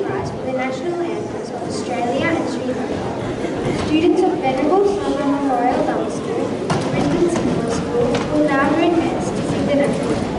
prize for the national anthems of Australia and Sri Lanka. Students of Venerable Sri Memorial Drama School and Lankan Senior School will now join hands to sing the national anthem.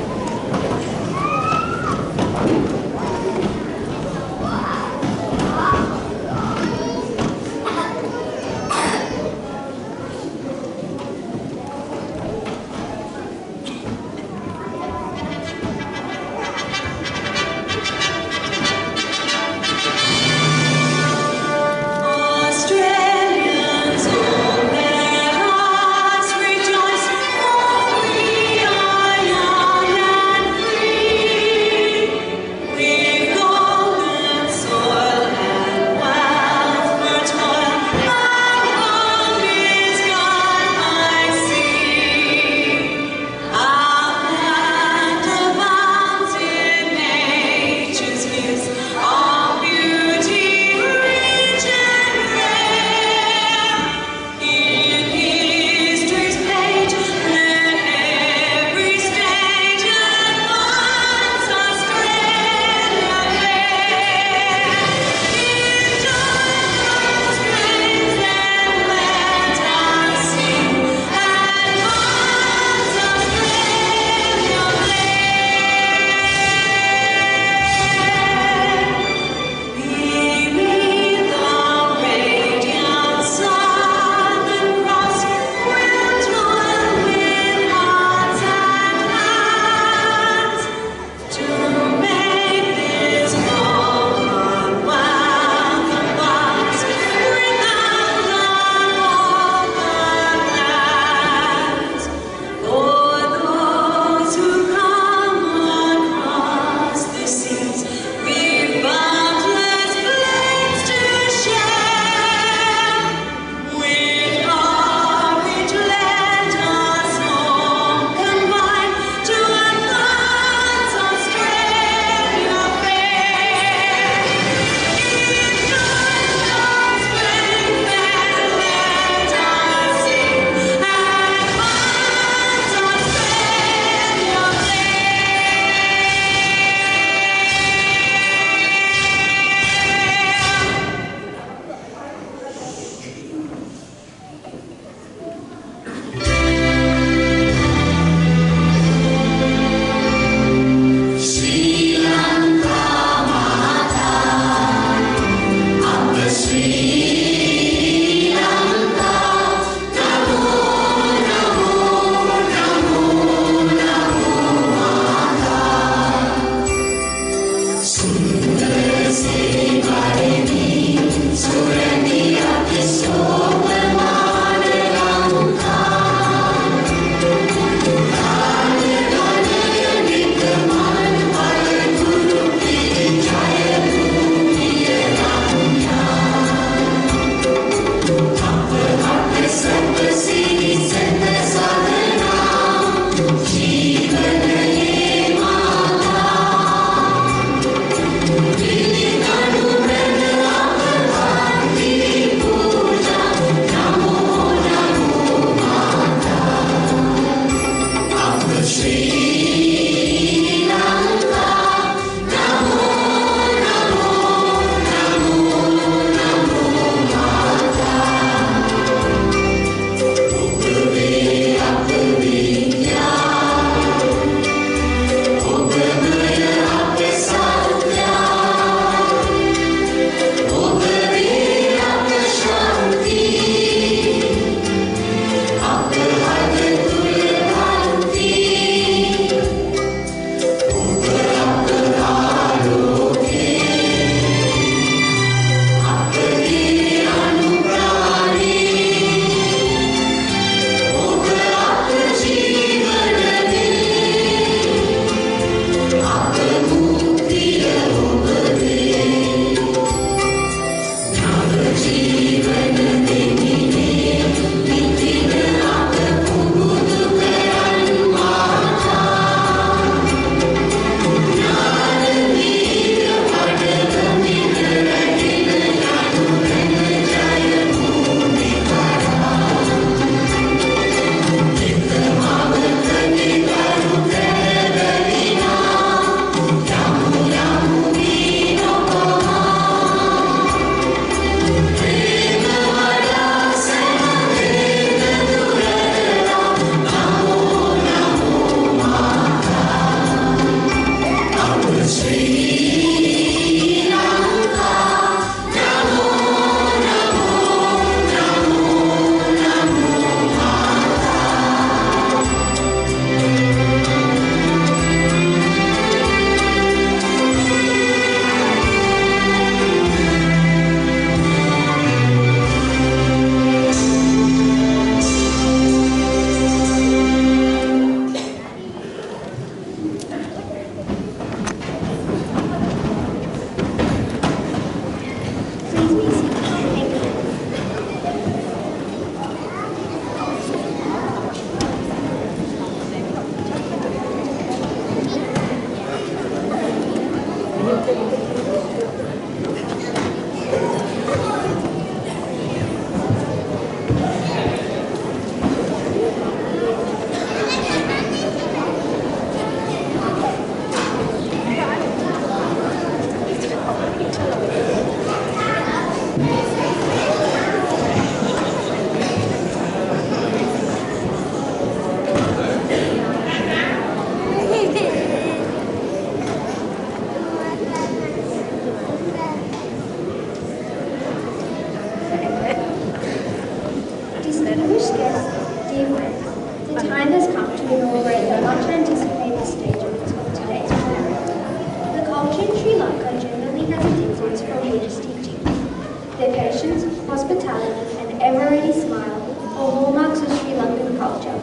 Their patience, hospitality, and ever-ready smile are hallmarks of Sri Lankan culture.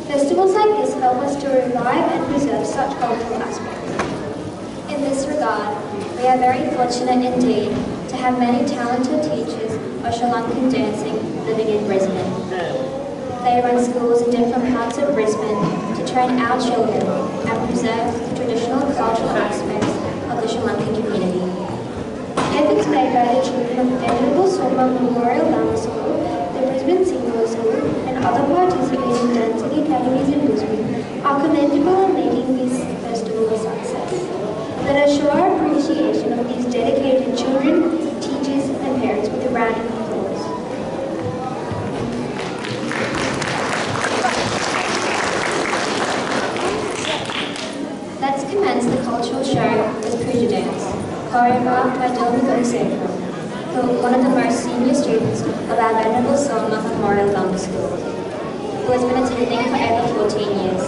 Festivals like this help us to revive and preserve such cultural aspects. In this regard, we are very fortunate indeed to have many talented teachers of Sri Lankan dancing living in Brisbane. They run schools in different parts of Brisbane to train our children and preserve the traditional cultural aspects of the Sri Lankan community. Efforts made by the children of Venerable Soma Memorial Dhamma School, the Brisbane Senior School, and other participating dancing academies in Brisbane are commendable in making this festival a success. Let us show our appreciation of these dedicated children, teachers, and parents with a round of applause. Let's commence the cultural show with Puja Dance, choreographed by Vesak, one of the most senior students of our Venerable Soma Memorial Dhamma School, who has been attending for over 14 years.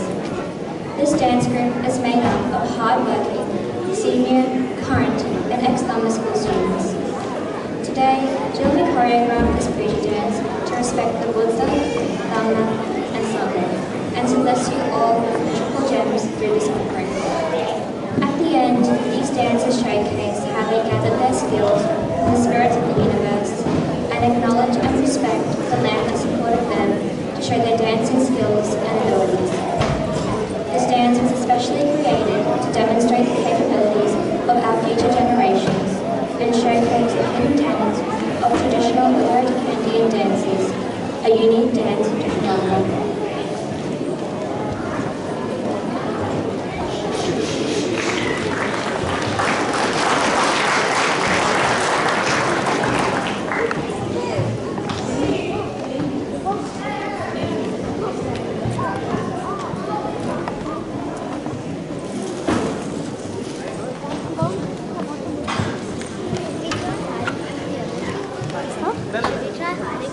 This dance group is made up of hard-working, senior, current, and ex-Dhamma School students. Today, Jill will choreograph this Puja dance to respect the Buddha, Dhamma, and Sangha, and to bless you all with triple gems through this offering. At the end, these dancers showcase how they gathered their skills from the spirits of the universe and acknowledge and respect the land that supported them to show their dancing skills and abilities. This dance was especially created to demonstrate the capabilities of our future generations and showcase the hidden talent of traditional Indian dances, a unique dance to Sri Lanka. Dude, we can't say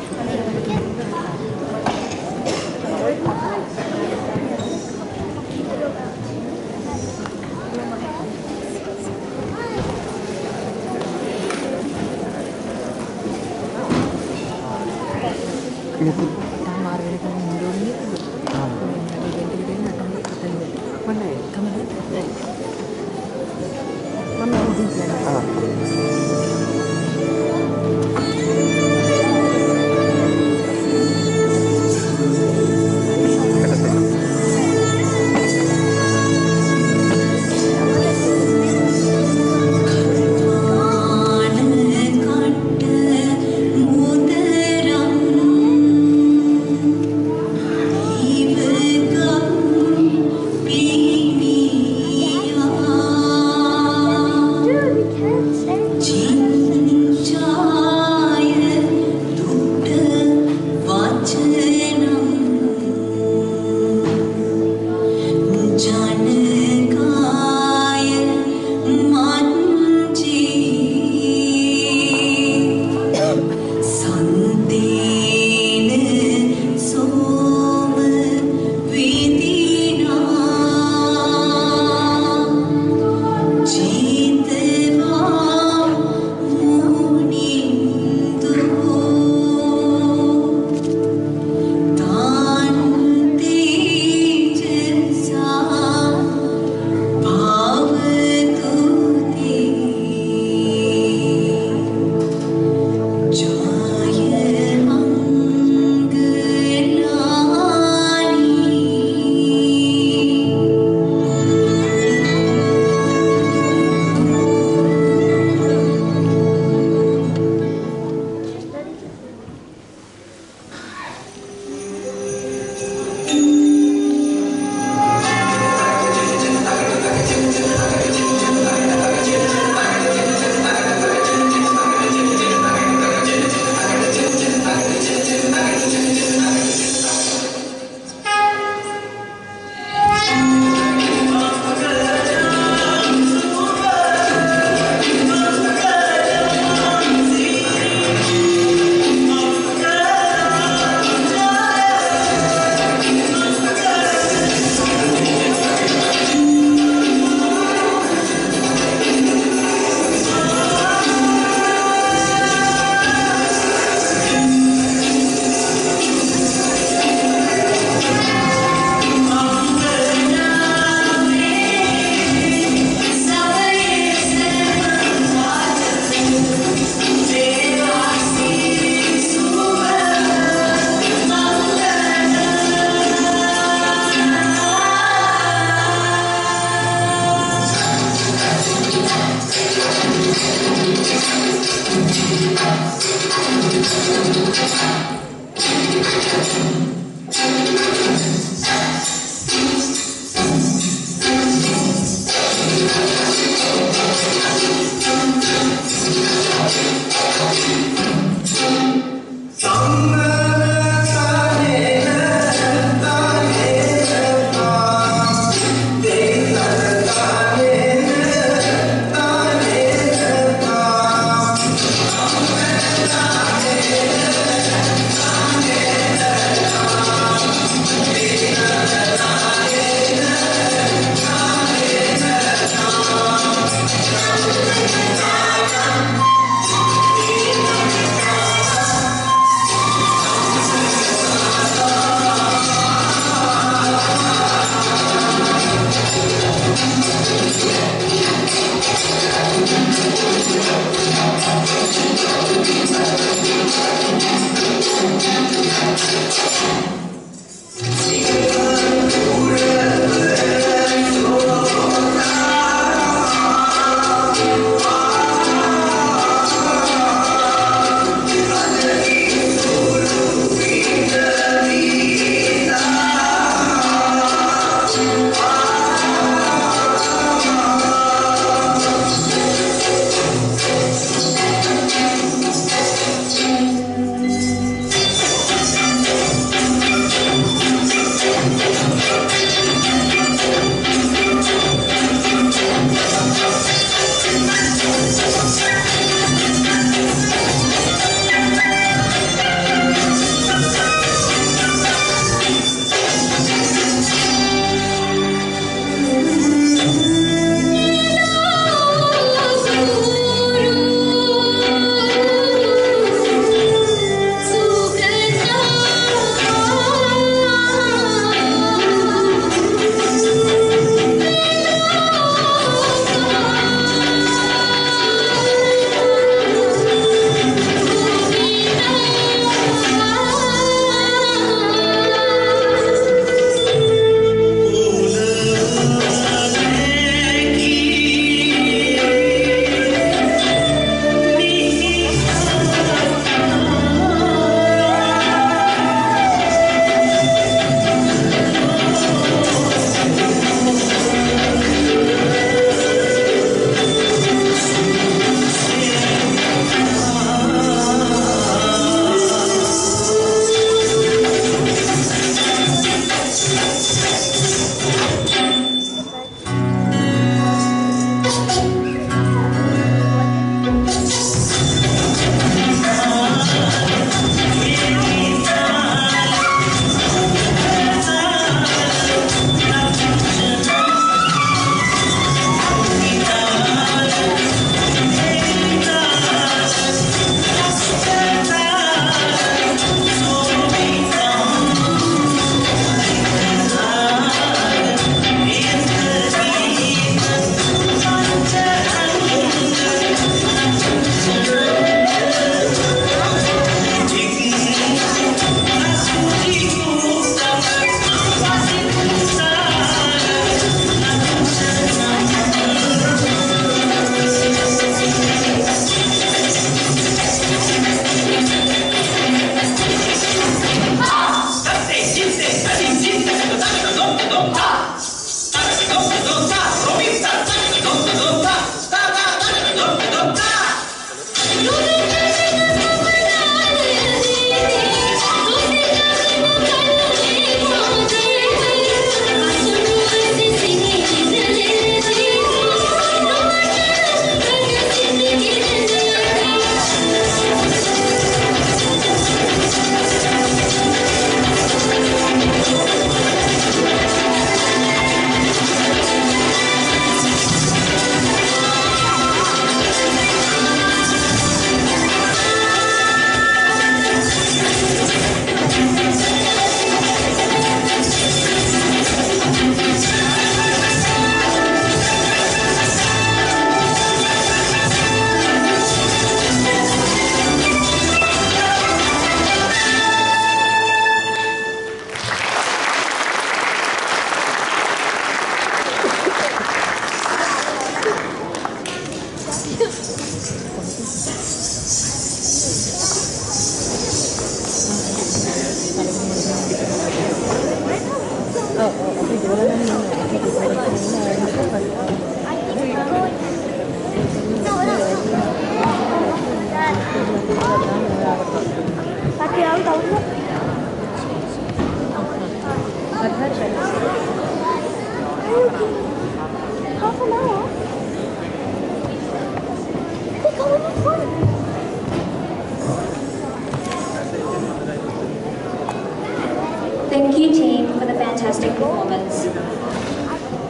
Thank you, team, for the fantastic performance.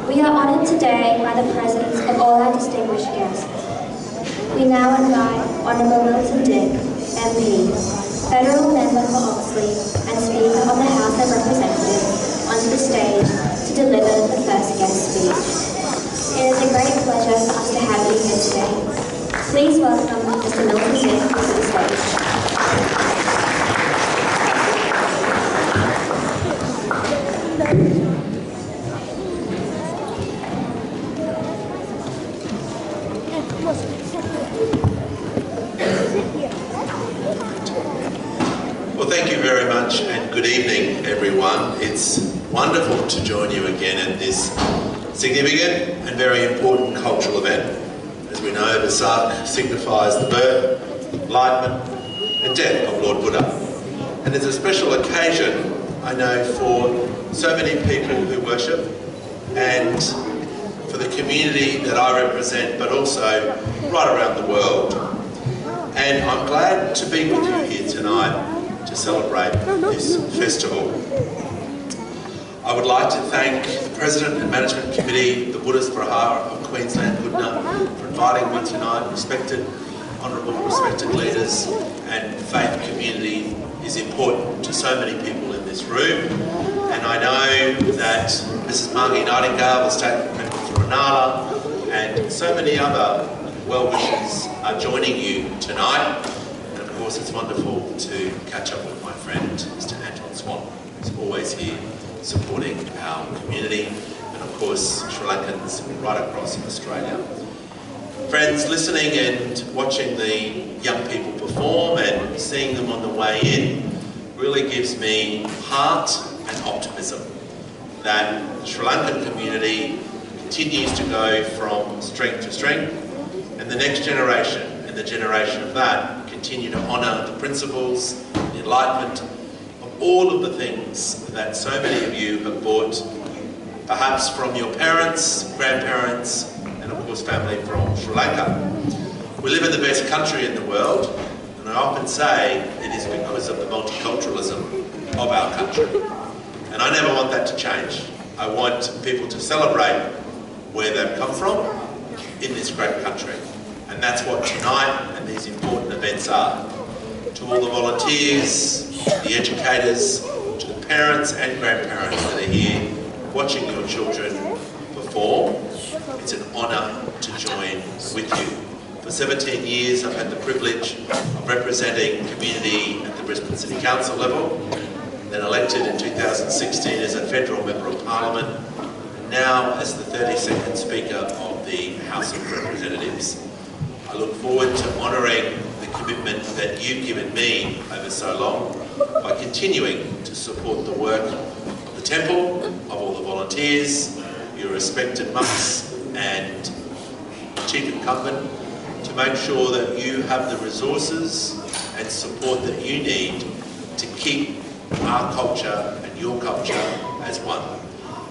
We are honoured today by the presence of all our distinguished guests. We now invite Honourable Milton Dick, MP, Federal Member for Oxley and Speaker of the House of Representatives, onto the stage to deliver the first guest speech. It is a great pleasure for us to have you here today. Please welcome Mr. Milton Dick to the stage. Well, thank you very much and good evening, everyone. It's wonderful to join you again at this significant and very important cultural event. As we know, Vesak signifies the birth, enlightenment and death of Lord Buddha. And it's a special occasion, I know, for so many people who worship and for the community that I represent, but also right around the world. And I'm glad to be with you here tonight to celebrate this festival. I would like to thank the President and Management Committee, the Buddhist Vihara of Queensland, Budna, for inviting me tonight. Respected, honourable, respected leaders and faith community is important to so many people in this room. And I know that Mrs. Margie Nightingale, the State Member for Renala, and so many other well-wishers are joining you tonight. And of course, it's wonderful to catch up with my friend, Mr. Anton Swan, who's always here supporting our community, and of course, Sri Lankans right across Australia. Friends, listening and watching the young people perform and seeing them on the way in really gives me heart and optimism that the Sri Lankan community continues to go from strength to strength, and the next generation and the generation of that continue to honour the principles, the enlightenment of all of the things that so many of you have brought, perhaps from your parents, grandparents, and of course family from Sri Lanka. We live in the best country in the world, and I often say it is because of the multiculturalism of our country. And I never want that to change. I want people to celebrate where they've come from in this great country. And that's what tonight and these important events are. To all the volunteers, the educators, to the parents and grandparents that are here watching your children perform, it's an honour to join with you. For 17 years I've had the privilege of representing community at the Brisbane City Council level, then elected in 2016 as a Federal Member of Parliament, and now as the 32nd Speaker of the House of Representatives. I look forward to honouring the commitment that you've given me over so long by continuing to support the work of the Temple, of all the volunteers, your respected monks and Chief Incumbent, to make sure that you have the resources and support that you need to keep our culture and your culture as one.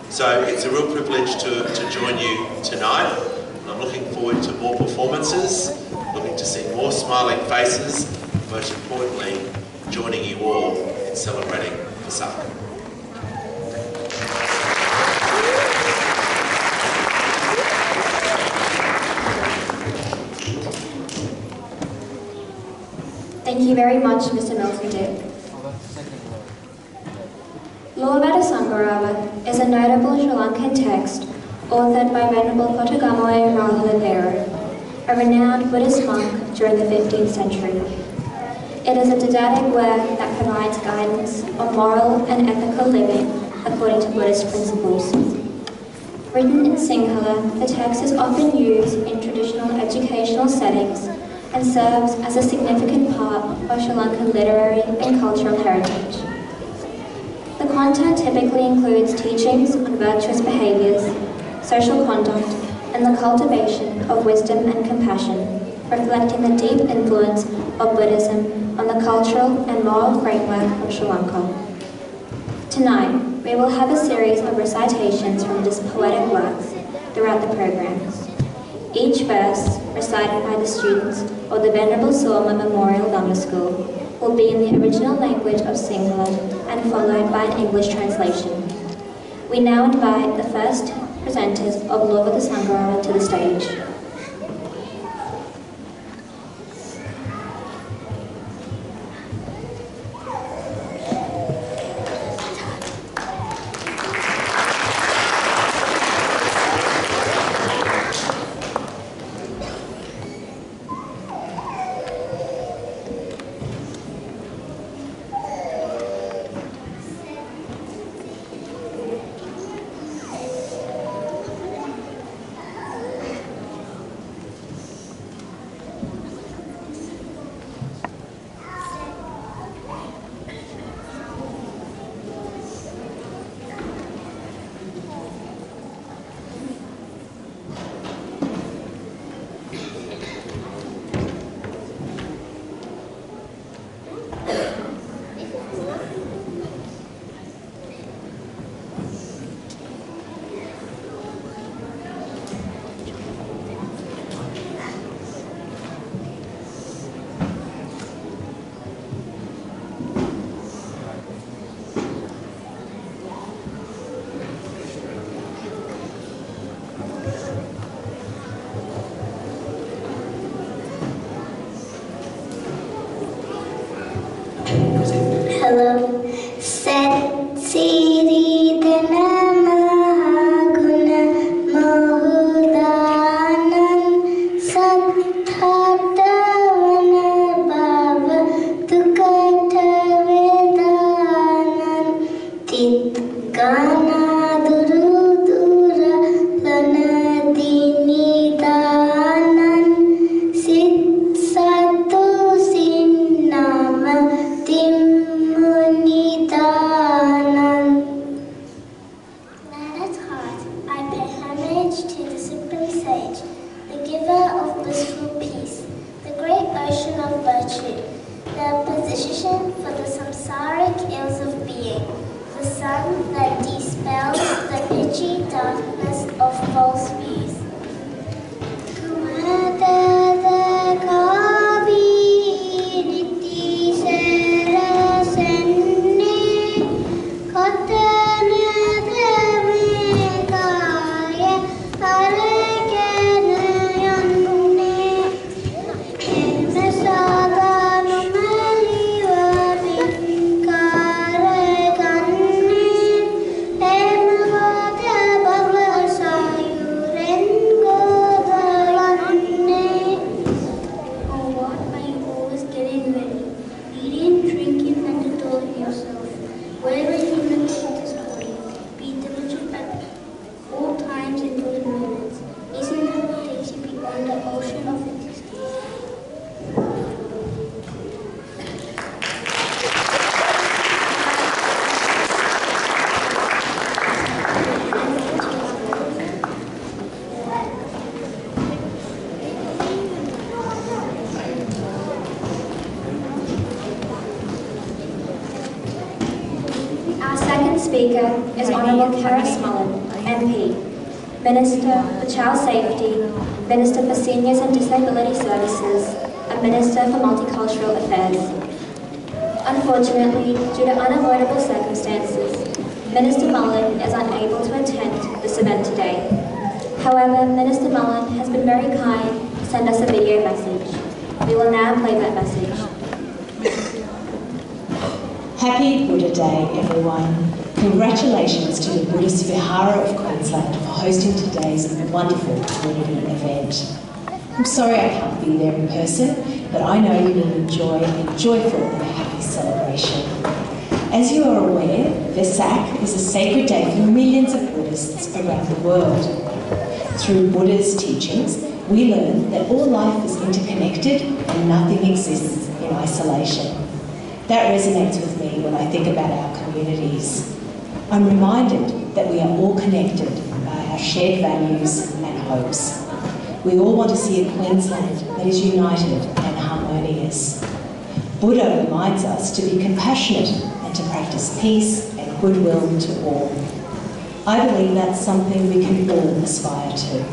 So it's a real privilege to join you tonight, and I'm looking forward to more performances, looking to see more smiling faces, most importantly, joining you all in celebrating Vesak. Thank you very much, Mr. Milton Dick. Lawavada Sangharava is a notable Sri Lankan text authored by Venerable Kottagamoe Rahula, a renowned Buddhist monk during the 15th century. It is a didactic work that provides guidance on moral and ethical living according to Buddhist principles. Written in Sinhala, the text is often used in traditional traditional educational settings and serves as a significant part of Sri Lankan literary and cultural heritage. The content typically includes teachings on virtuous behaviours, social conduct, and the cultivation of wisdom and compassion, reflecting the deep influence of Buddhism on the cultural and moral framework of Sri Lanka. Tonight, we will have a series of recitations from this poetic works throughout the programs. Each verse, recited by the students of the Venerable Soma Memorial Dhamma School, will be in the original language of Sinhala and followed by an English translation. We now invite the first presenters of Lova the Sangharala to the stage. Speaker is Honourable Karis Mullen, MP, Minister for Child Safety, Minister for Seniors and Disability Services, and Minister for Multicultural Affairs. Unfortunately, due to unavoidable circumstances, Minister Mullen is unable to attend this event today. However, Minister Mullen has been very kind to send us a video message. We will now play that message. Happy Buddha Day, everyone. Congratulations to the Buddhist Vihara of Queensland for hosting today's wonderful community event. I'm sorry I can't be there in person, but I know you will enjoy a joyful and happy celebration. As you are aware, Vesak is a sacred day for millions of Buddhists around the world. Through Buddha's teachings, we learn that all life is interconnected and nothing exists in isolation. That resonates with me when I think about our communities. I'm reminded that we are all connected by our shared values and hopes. We all want to see a Queensland that is united and harmonious. Buddha reminds us to be compassionate and to practice peace and goodwill to all. I believe that's something we can all aspire to.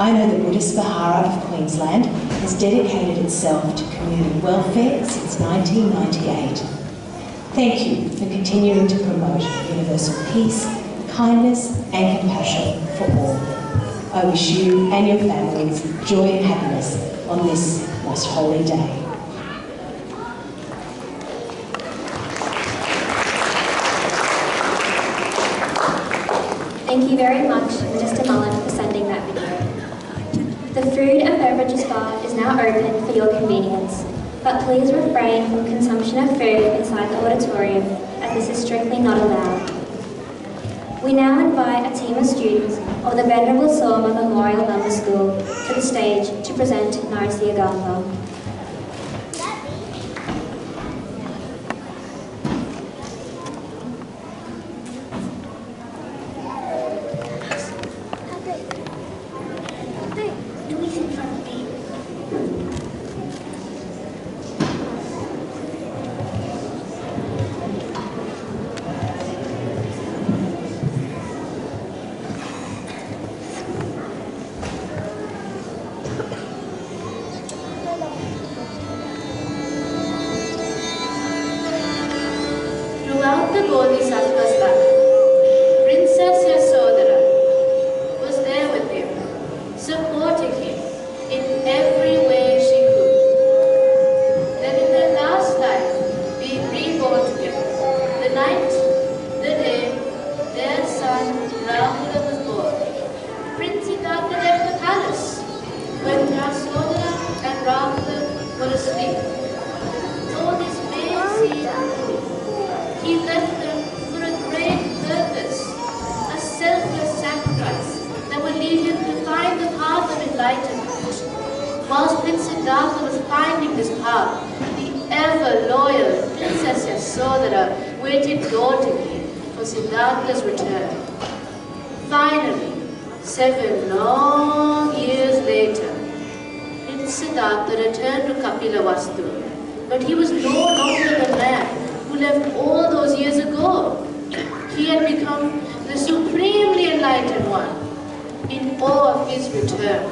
I know the Buddhist Vihara of Queensland has dedicated itself to community welfare since 1998. Thank you for continuing to promote universal peace, kindness and compassion for all. I wish you and your families joy and happiness on this most holy day. Thank you very much, Minister Mullen, for sending that video. The food and beverages bar is now open for your convenience, but please refrain from consumption of food inside the auditorium, as this is strictly not allowed. We now invite a team of students of the Venerable Soma Memorial Lumber School to the stage to present Narsi Agatha. Throughout the Bodhisattva's life, Princess Yasodhara was there with him, supporting him in every way she could. Then in their last life, being reborn together, the night, the day, their son Rahula was born, Prince Siddhartha left the palace when Yasodhara and Rahula were asleep. Though this may seem cruel, he left them for a great purpose, a selfless sacrifice that would lead him to find the path of enlightenment. Whilst Prince Siddhartha was finding this path, the ever-loyal Princess Yasodhara waited doggedly for Siddhartha's return. Finally, 7 long years later, Prince Siddhartha returned to Kapilavastu, but he was no longer the man who left all those years ago. He had become the supremely enlightened one. In awe of his return,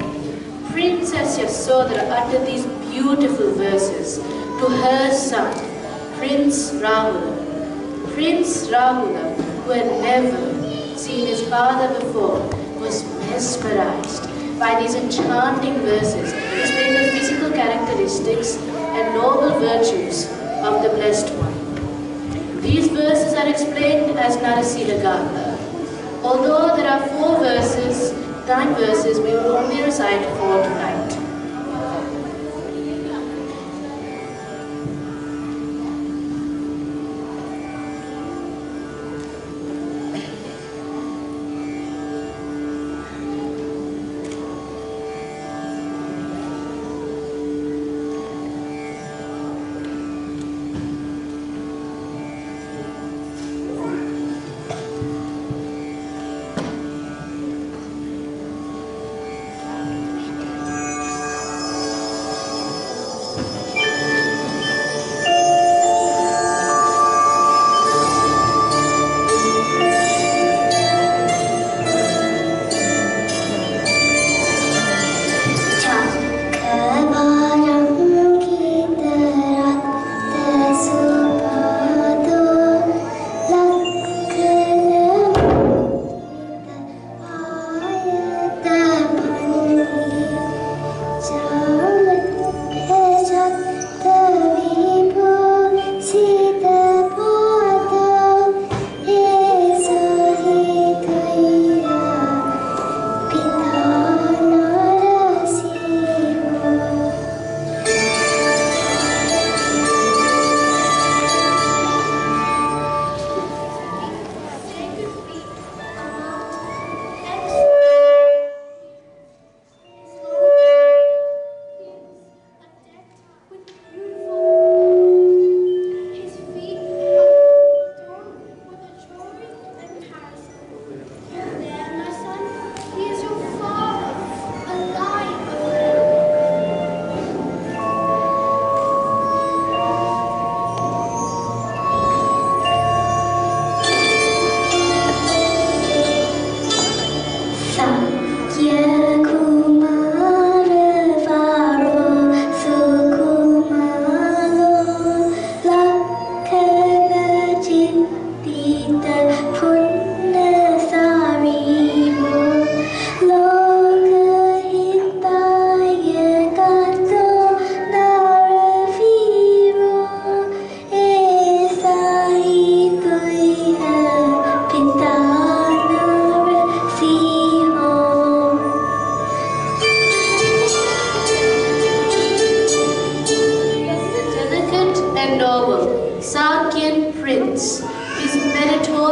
Princess Yasodhara uttered these beautiful verses to her son, Prince Rahula. Prince Rahula, who had never seen his father before, was mesmerized by these enchanting verses displaying the physical characteristics and noble virtues of the Blessed One. These verses are explained as Narasila Gatha. Although there are 9 verses, we will only recite 4 tonight.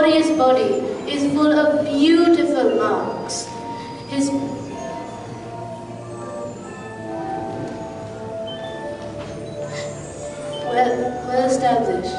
glorious body is full of beautiful marks. His well established.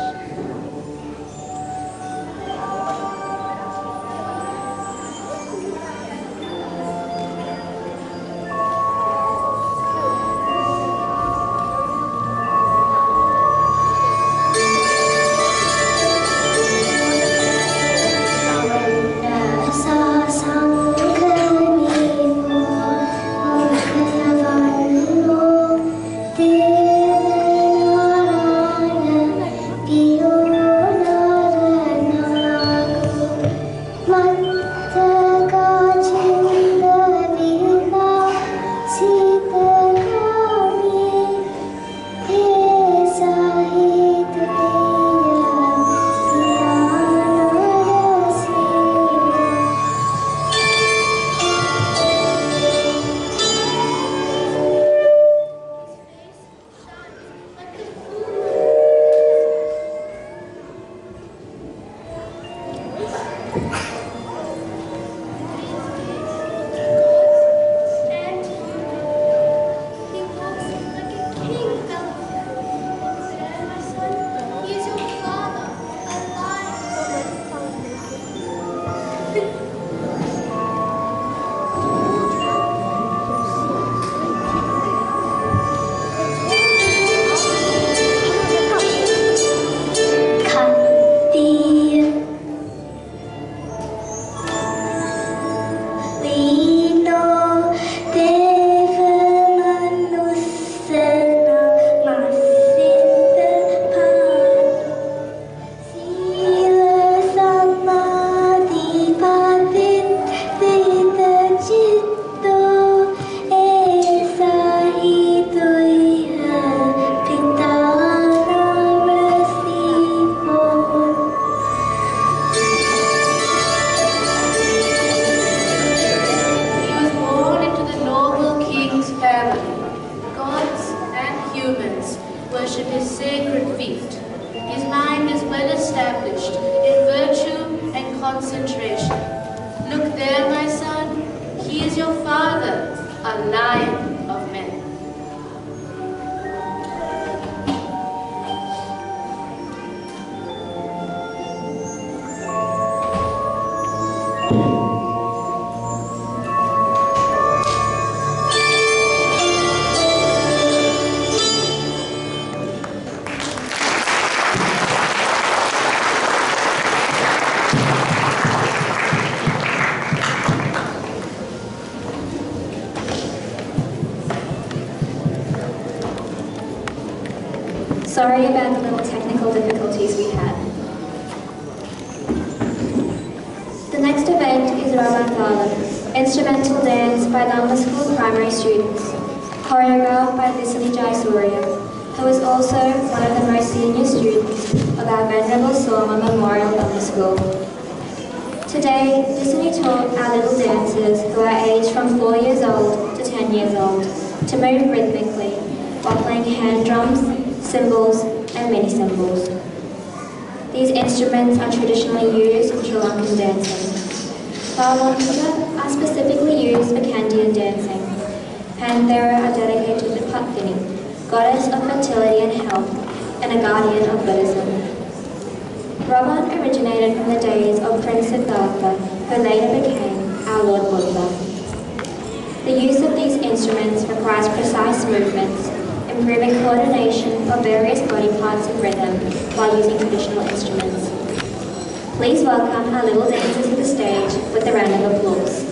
Worship his sacred feet. His mind is well established in virtue and concentration. Look there, my son, he is your father, a lion of men. Sorry about the little technical difficulties we had. The next event is Ravan instrumental dance by Lankan School primary students, choreographed by Lisani Jayasuriya, who is also one of the most senior students of our Venerable Soma Memorial Lankan School. Today, Lisani taught our little dancers who are aged from 4 years old to 10 years old to move rhythmically while playing hand drums, cymbals and mini cymbals. These instruments are traditionally used in Sri Lankan dancing. Thalamantaka are specifically used for Kandyan dancing. Panthera are dedicated to Patini, goddess of fertility and health, and a guardian of Buddhism. Ravan originated from the days of Prince Siddhartha, who later became our Lord Buddha. The use of these instruments requires precise movements, improving coordination of various body parts in rhythm while using traditional instruments. Please welcome our little dancers to the stage with a round of applause.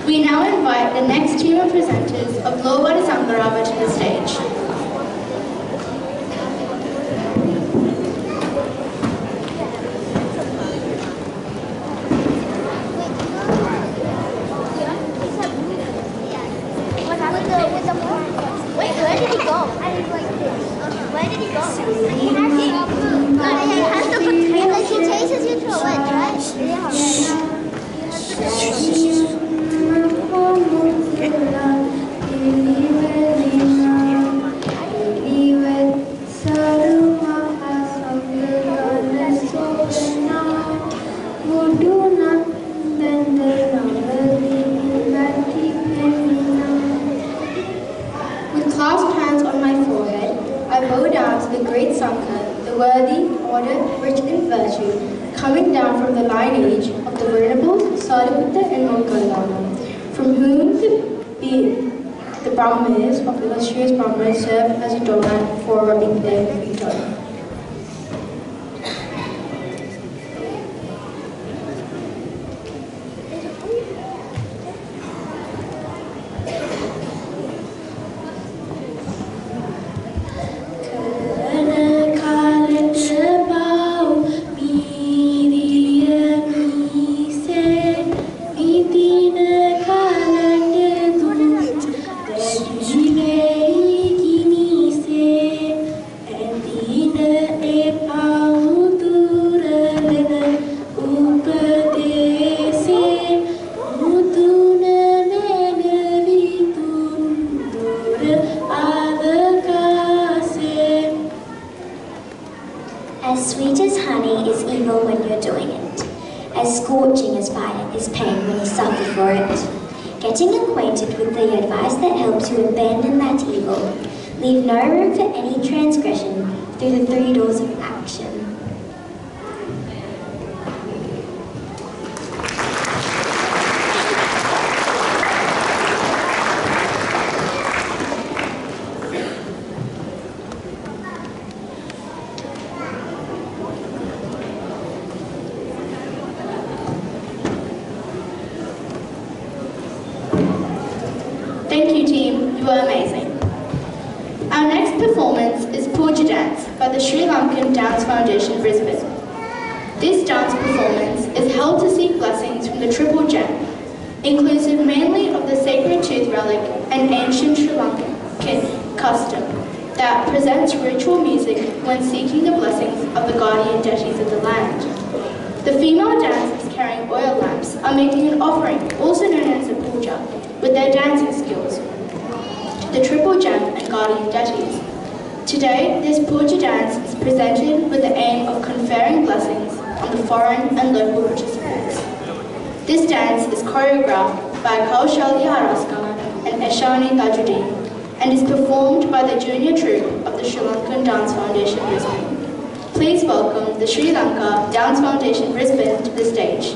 We now invite the next team of presenters of Lowbody Sangarava to the stage. Wait, where did he go? Where did he go? He has to because he chases you to a wedge, right? With clasped hands on my forehead, I bow down to the great Sanka, the worthy, ordered, rich in virtue, coming down from the lineage of the venerables Sariputta and Mangalama, from whom the Brahmanes of illustrious Brahmanes serve as a doormat for rubbing their feet on. As sweet as honey is evil when you're doing it. As scorching as fire is pain when you suffer for it. Getting acquainted with the advice that helps you abandon that evil. Leave no room for any transgression through the 3 doors of action. Thank you, team. You were amazing. Our next performance is Puja Dance by the Sri Lankan Dance Foundation, Brisbane. This dance performance is held to seek blessings from the Triple Gem, inclusive mainly of the sacred tooth relic and ancient Sri Lankan custom that presents ritual music when seeking the blessings of the guardian deities of the land. The female dancers carrying oil lamps are making an offering, also known as a puja, with their dancing skills to the Triple Gem and guardian deities. Today, this puja dance is presented with the aim of conferring blessings on the foreign and local participants. This dance is choreographed by Kaushalya Haraskar and Eshani Tajuddin and is performed by the junior troupe of the Sri Lankan Dance Foundation Brisbane. Please welcome the Sri Lanka Dance Foundation Brisbane to the stage.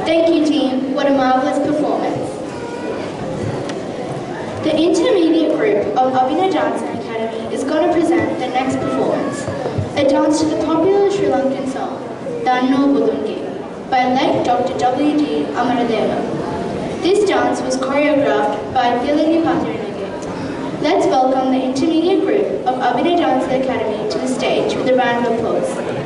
Thank you, team. What a marvellous performance. The intermediate group of Abhinay Dancing Academy is going to present the next performance, a dance to the popular Sri Lankan song, Danno Bulungi, by late Dr. W.D. Amaradeva. This dance was choreographed by Thilani Pathiranage. Let's welcome the intermediate group of Abhinay Dancing Academy to the stage with a round of applause.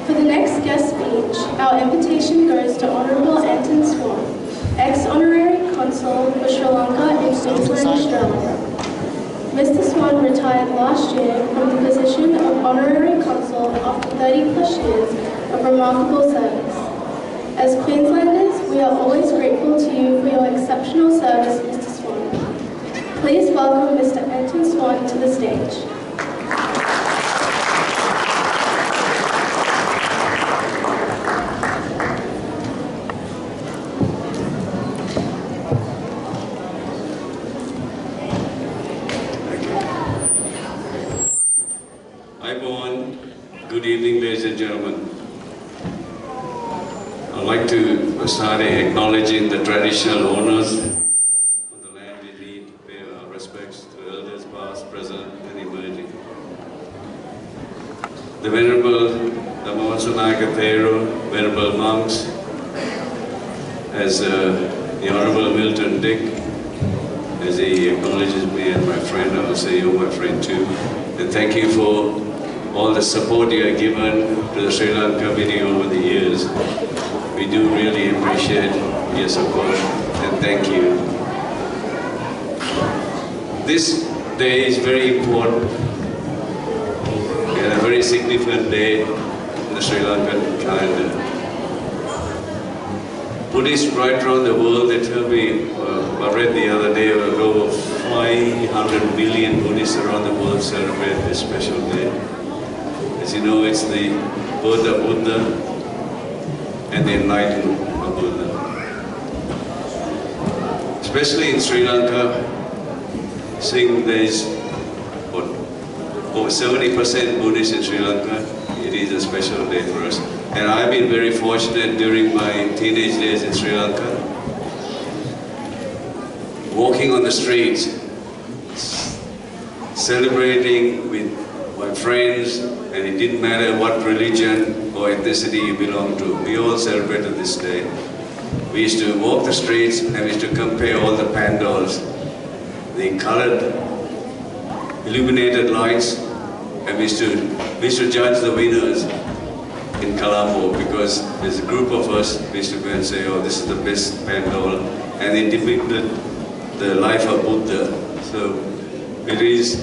For the next guest speech, our invitation goes to Honourable Anton Swan, ex-honorary consul for Sri Lanka in Queensland, Australia. Mr. Swan retired last year from the position of honorary consul after 30 plus years of remarkable service. As Queenslanders, we are always grateful to you for your exceptional service, Mr. Swan. Please welcome Mr. Anton Swan to the stage. Good evening, ladies and gentlemen. I'd like to start acknowledging the traditional owners of the land we need to pay our respects to elders past, present, and emerging. The Venerable Dhammavatsanaka Thero, Venerable monks, as the Honorable Milton Dick, as he acknowledges me and my friend, I will say you're my friend too. And thank you for all the support you have given to the Sri Lanka video over the years. We do really appreciate your support and thank you. This day is very important and a very significant day in the Sri Lankan calendar. Buddhists right around the world, they tell me, I read the other day, over 500 million Buddhists around the world celebrate this special day. As you know, it's the birth of Buddha and the enlightenment of Buddha. Especially in Sri Lanka, seeing there's over 70% Buddhists in Sri Lanka, it is a special day for us. And I've been very fortunate during my teenage days in Sri Lanka, walking on the streets, celebrating with my friends, and it didn't matter what religion or ethnicity you belong to. We all celebrated this day. We used to walk the streets and we used to compare all the pandals, the colored, illuminated lights, and we used to judge the winners in Colombo because there's a group of us, we used to go and say, oh, this is the best pandal, and they depicted the life of Buddha. So it's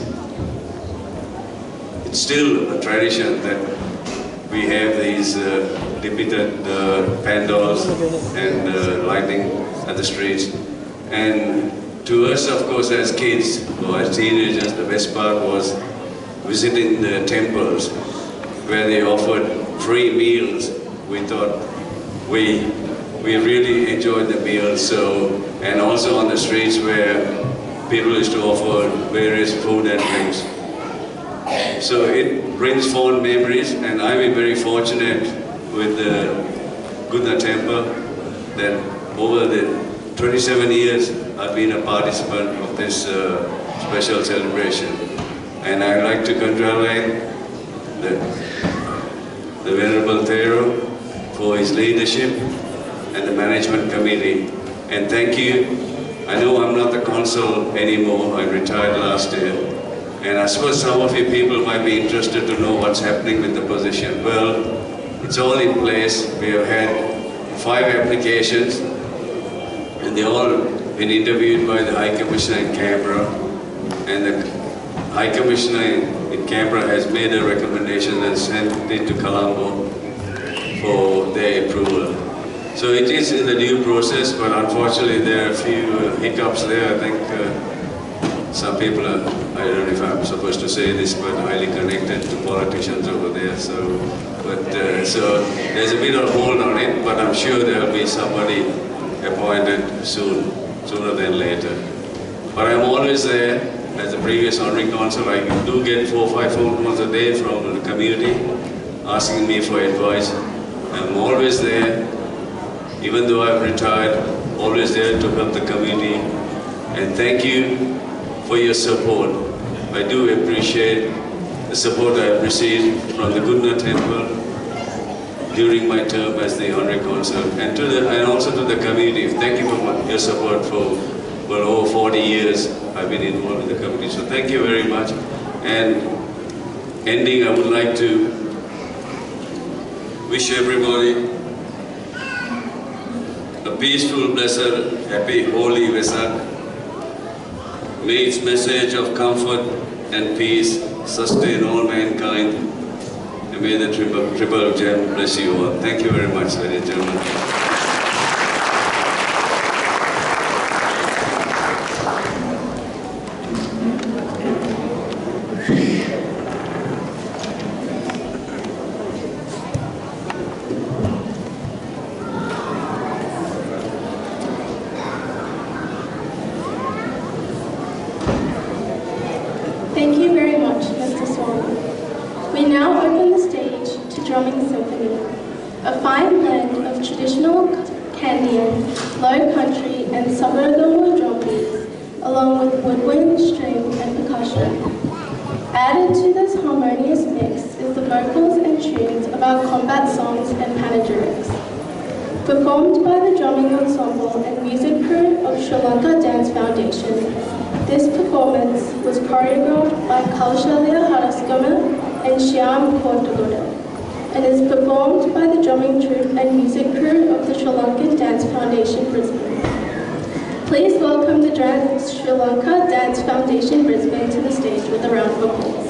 still a tradition that we have these depicted pandals and lighting at the streets. And to us, of course, as kids or as teenagers, the best part was visiting the temples where they offered free meals. We thought we really enjoyed the meals. So, and also on the streets where people used to offer various food and drinks. So it brings fond memories, and I've been very fortunate with the Gudna Temple that over the 27 years I've been a participant of this special celebration. And I'd like to congratulate the Venerable Thero for his leadership and the management committee. And thank you. I know I'm not the consul anymore, I retired last year. And I suppose some of you people might be interested to know what's happening with the position. Well, it's all in place. We have had 5 applications, and they all been interviewed by the High Commissioner in Canberra. And the High Commissioner in Canberra has made a recommendation and sent it to Colombo for their approval. So it is in the due process, but unfortunately there are a few hiccups there. I think some people are, I don't know if I'm supposed to say this, but highly connected to politicians over there. So there's a bit of hold on it, but I'm sure there'll be somebody appointed sooner than later. But I'm always there. As a previous honorary consul, I do get 4 or 5 phone calls a day from the community asking me for advice. I'm always there, even though I've retired, always there to help the community. And thank you for your support. I do appreciate the support I've received from the Gudna Temple during my term as the honorary consul, and also to the community. Thank you for your support for well over 40 years. I've been involved in the community, so thank you very much. And ending, I would like to wish everybody a peaceful, blessed, happy, holy Vesak. May its message of comfort and peace sustain all mankind, and may the triple gem bless you all. Thank you very much, ladies and gentlemen. Thank you very much, Mr. Swan. We now open the stage to Drumming Symphony, a fine blend of traditional Kandyan, low country and suburban drum beats, along with woodwind, string and percussion. Added to this harmonious mix is the vocals and tunes of our combat songs and panegyrics. Performed by the drumming ensemble and music crew of Sri Lanka Dance Foundation, this performance was choreographed by Kaushalya Haraskama and Shyam Kortagoda, and is performed by the drumming troupe and music crew of the Sri Lankan Dance Foundation Brisbane. Please welcome the Sri Lanka Dance Foundation Brisbane to the stage with a round of applause.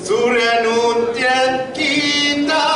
Surya Nutya kita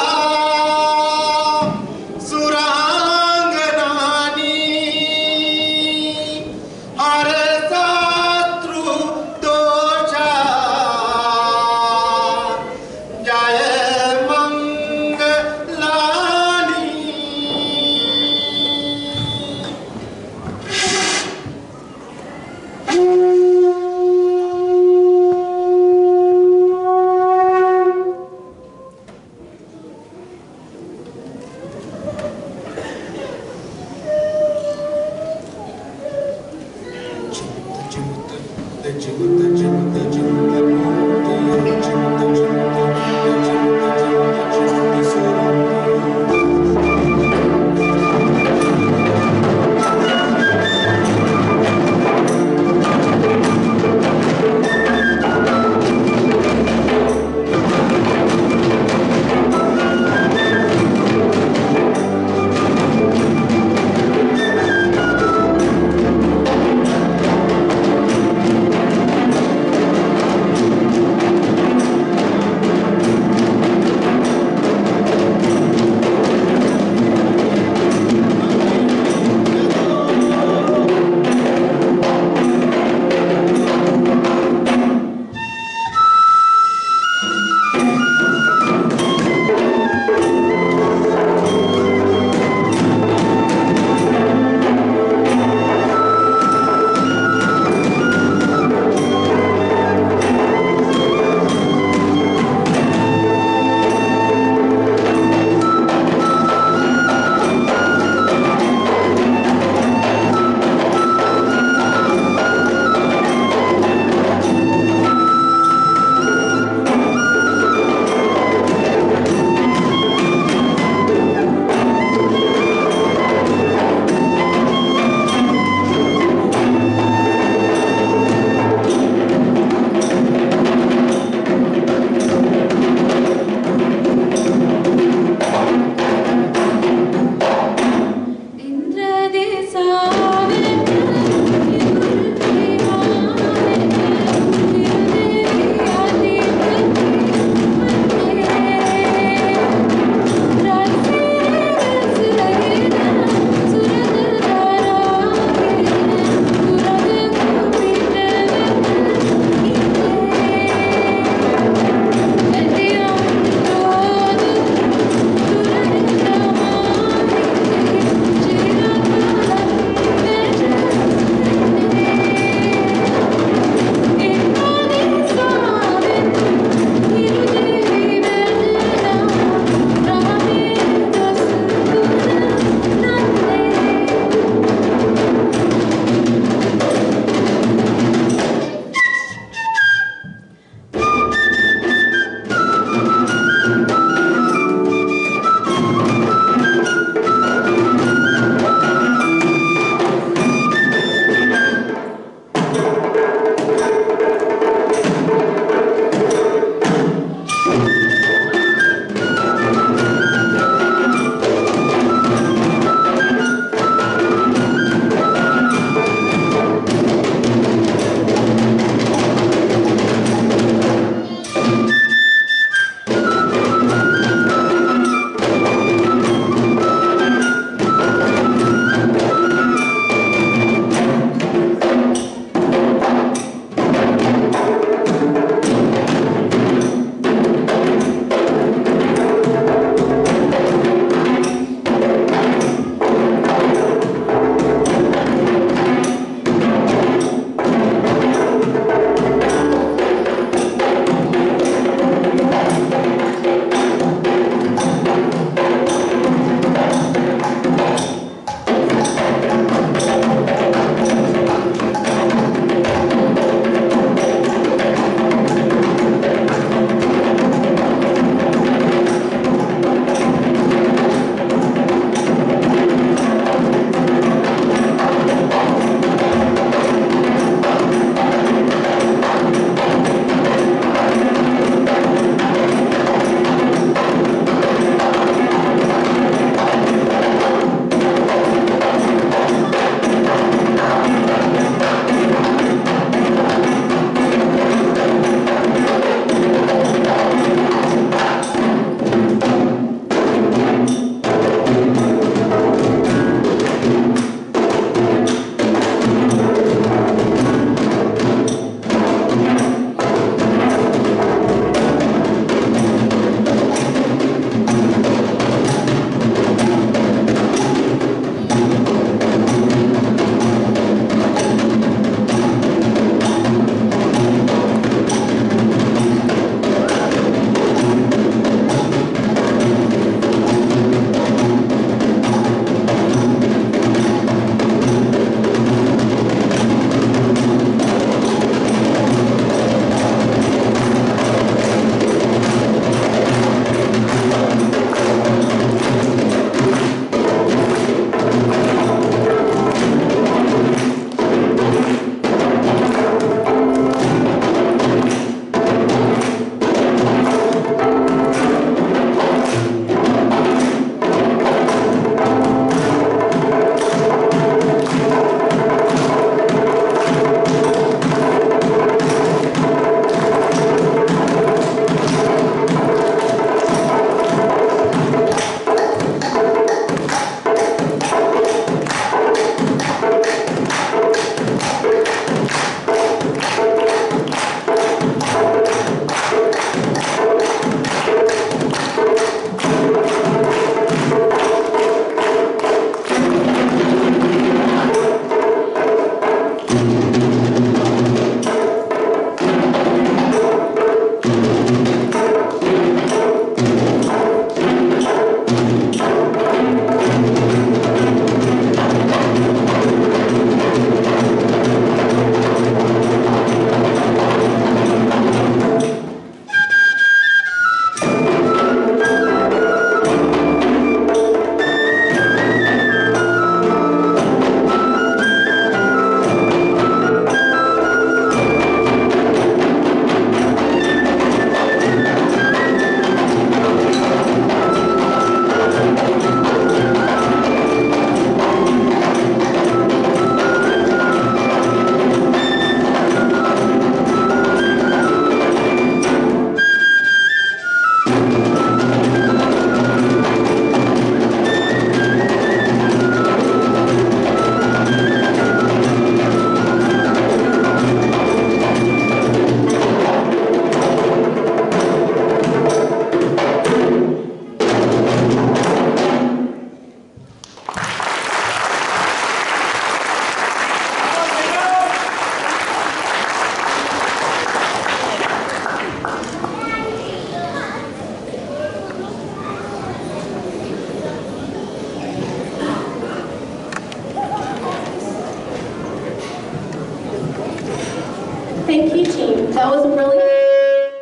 That was a brilliant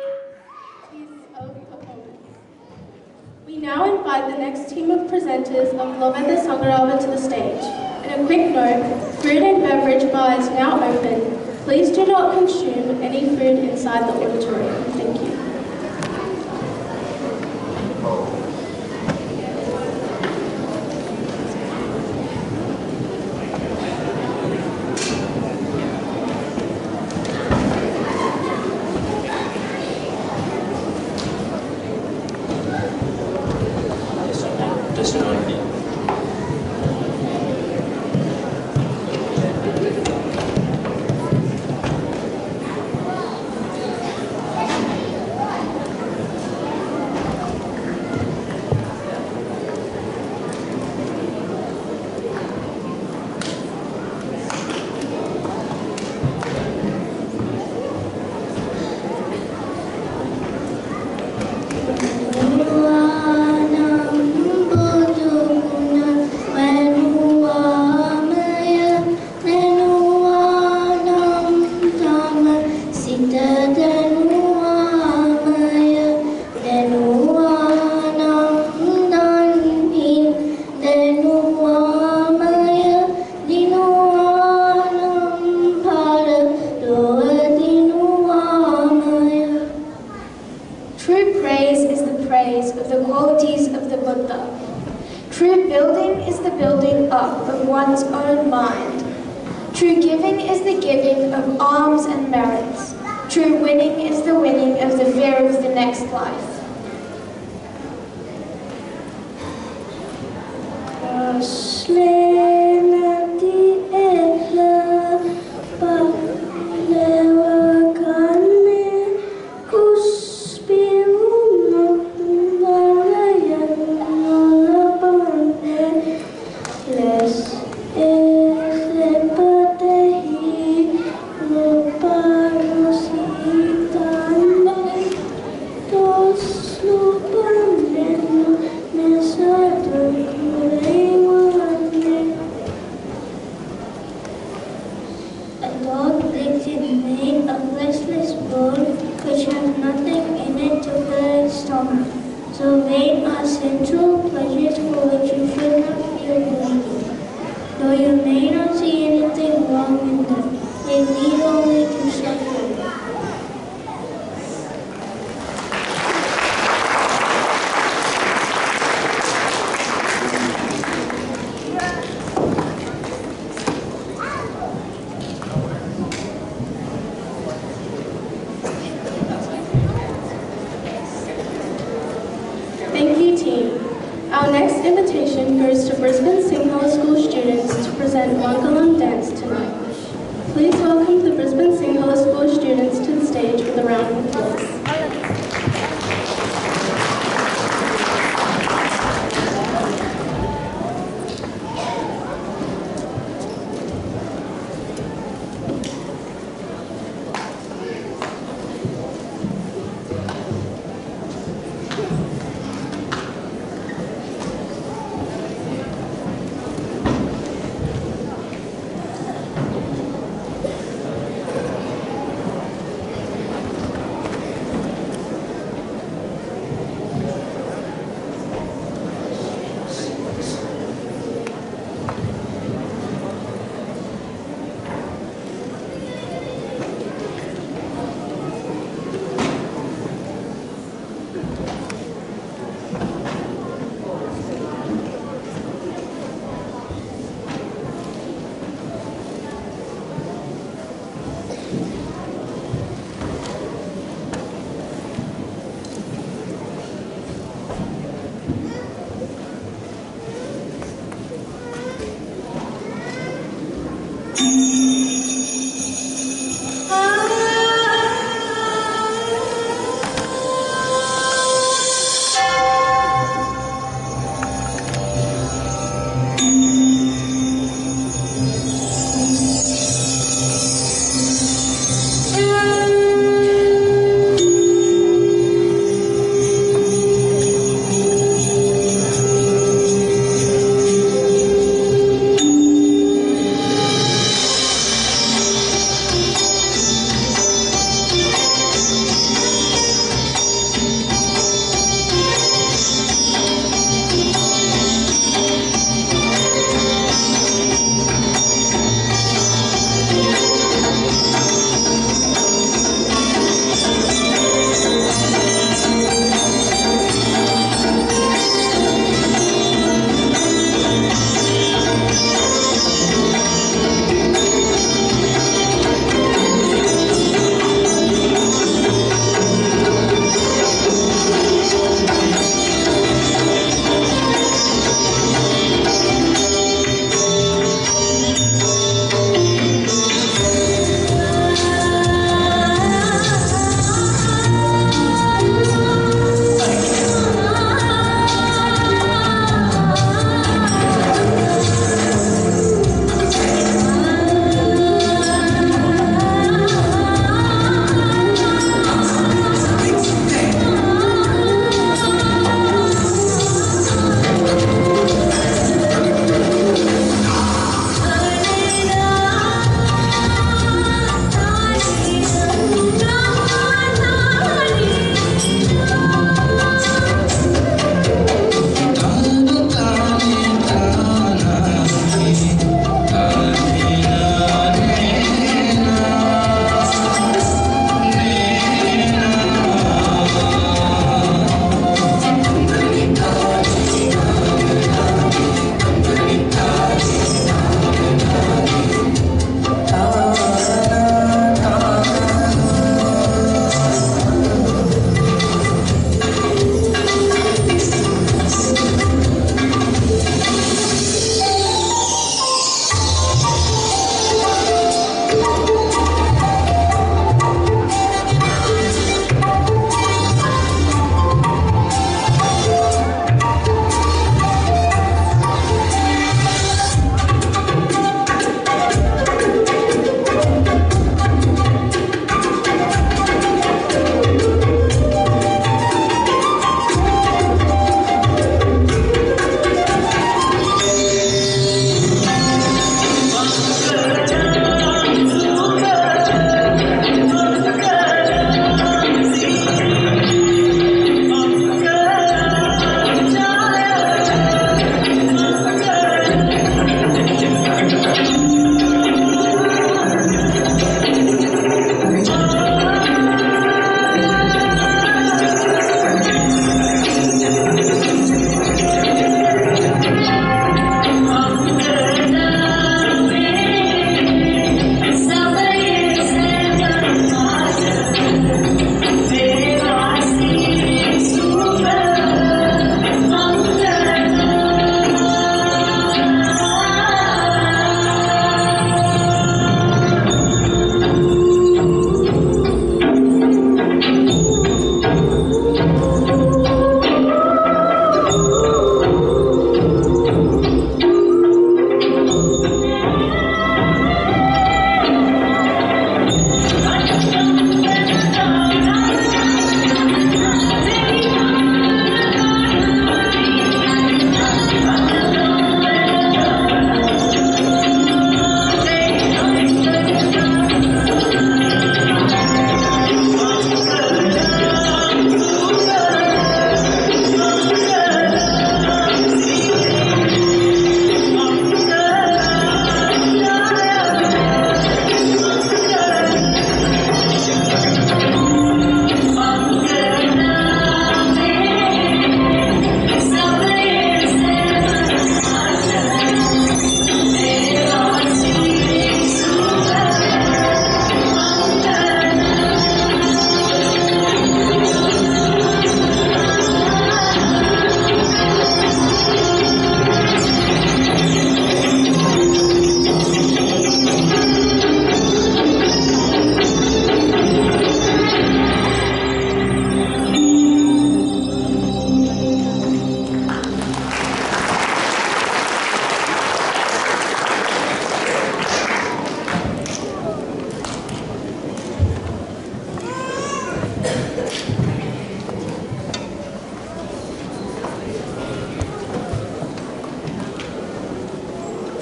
piece of performance. We now invite the next team of presenters of Lovenda Sangarava to the stage. And a quick note, food and beverage bar is now open. Please do not consume any food inside the auditorium. Thank you.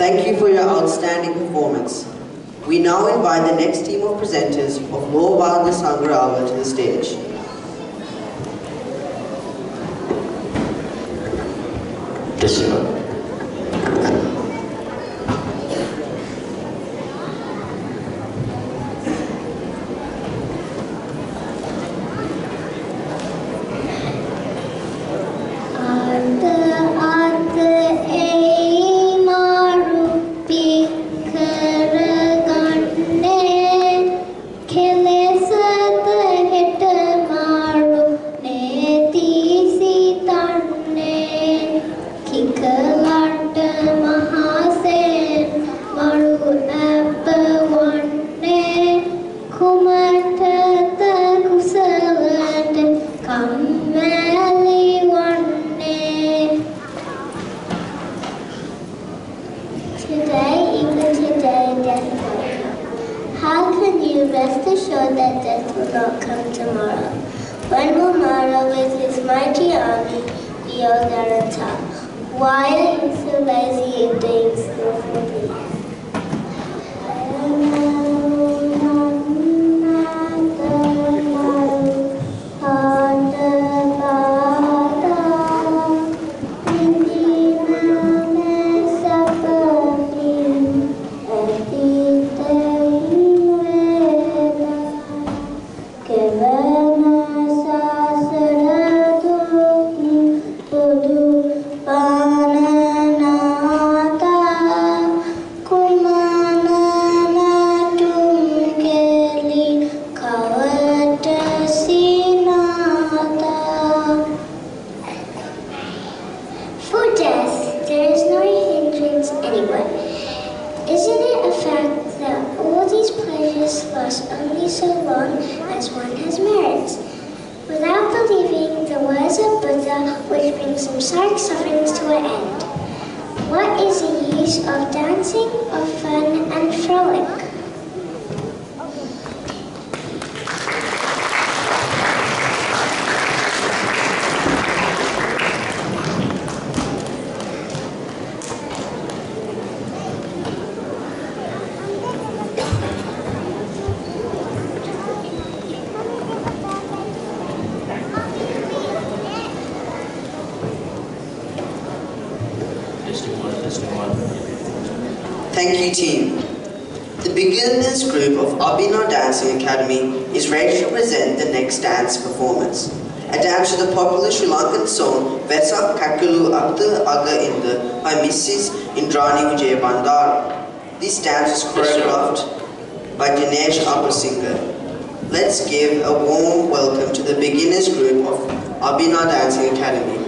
Thank you for your outstanding performance. We now invite the next team of presenters of More Wildness Hunger Hour to the stage. Testing one. Thank you, team. The beginners group of Abhinav Dancing Academy is ready to present the next dance performance. A dance to the popular Sri Lankan song Vesak Kakulu Akta Aga Inda by Mrs. Indrani Vijayabandara. This dance is choreographed by Dinesh Apasinghe. Let's give a warm welcome to the beginners group of Abhinav Dancing Academy.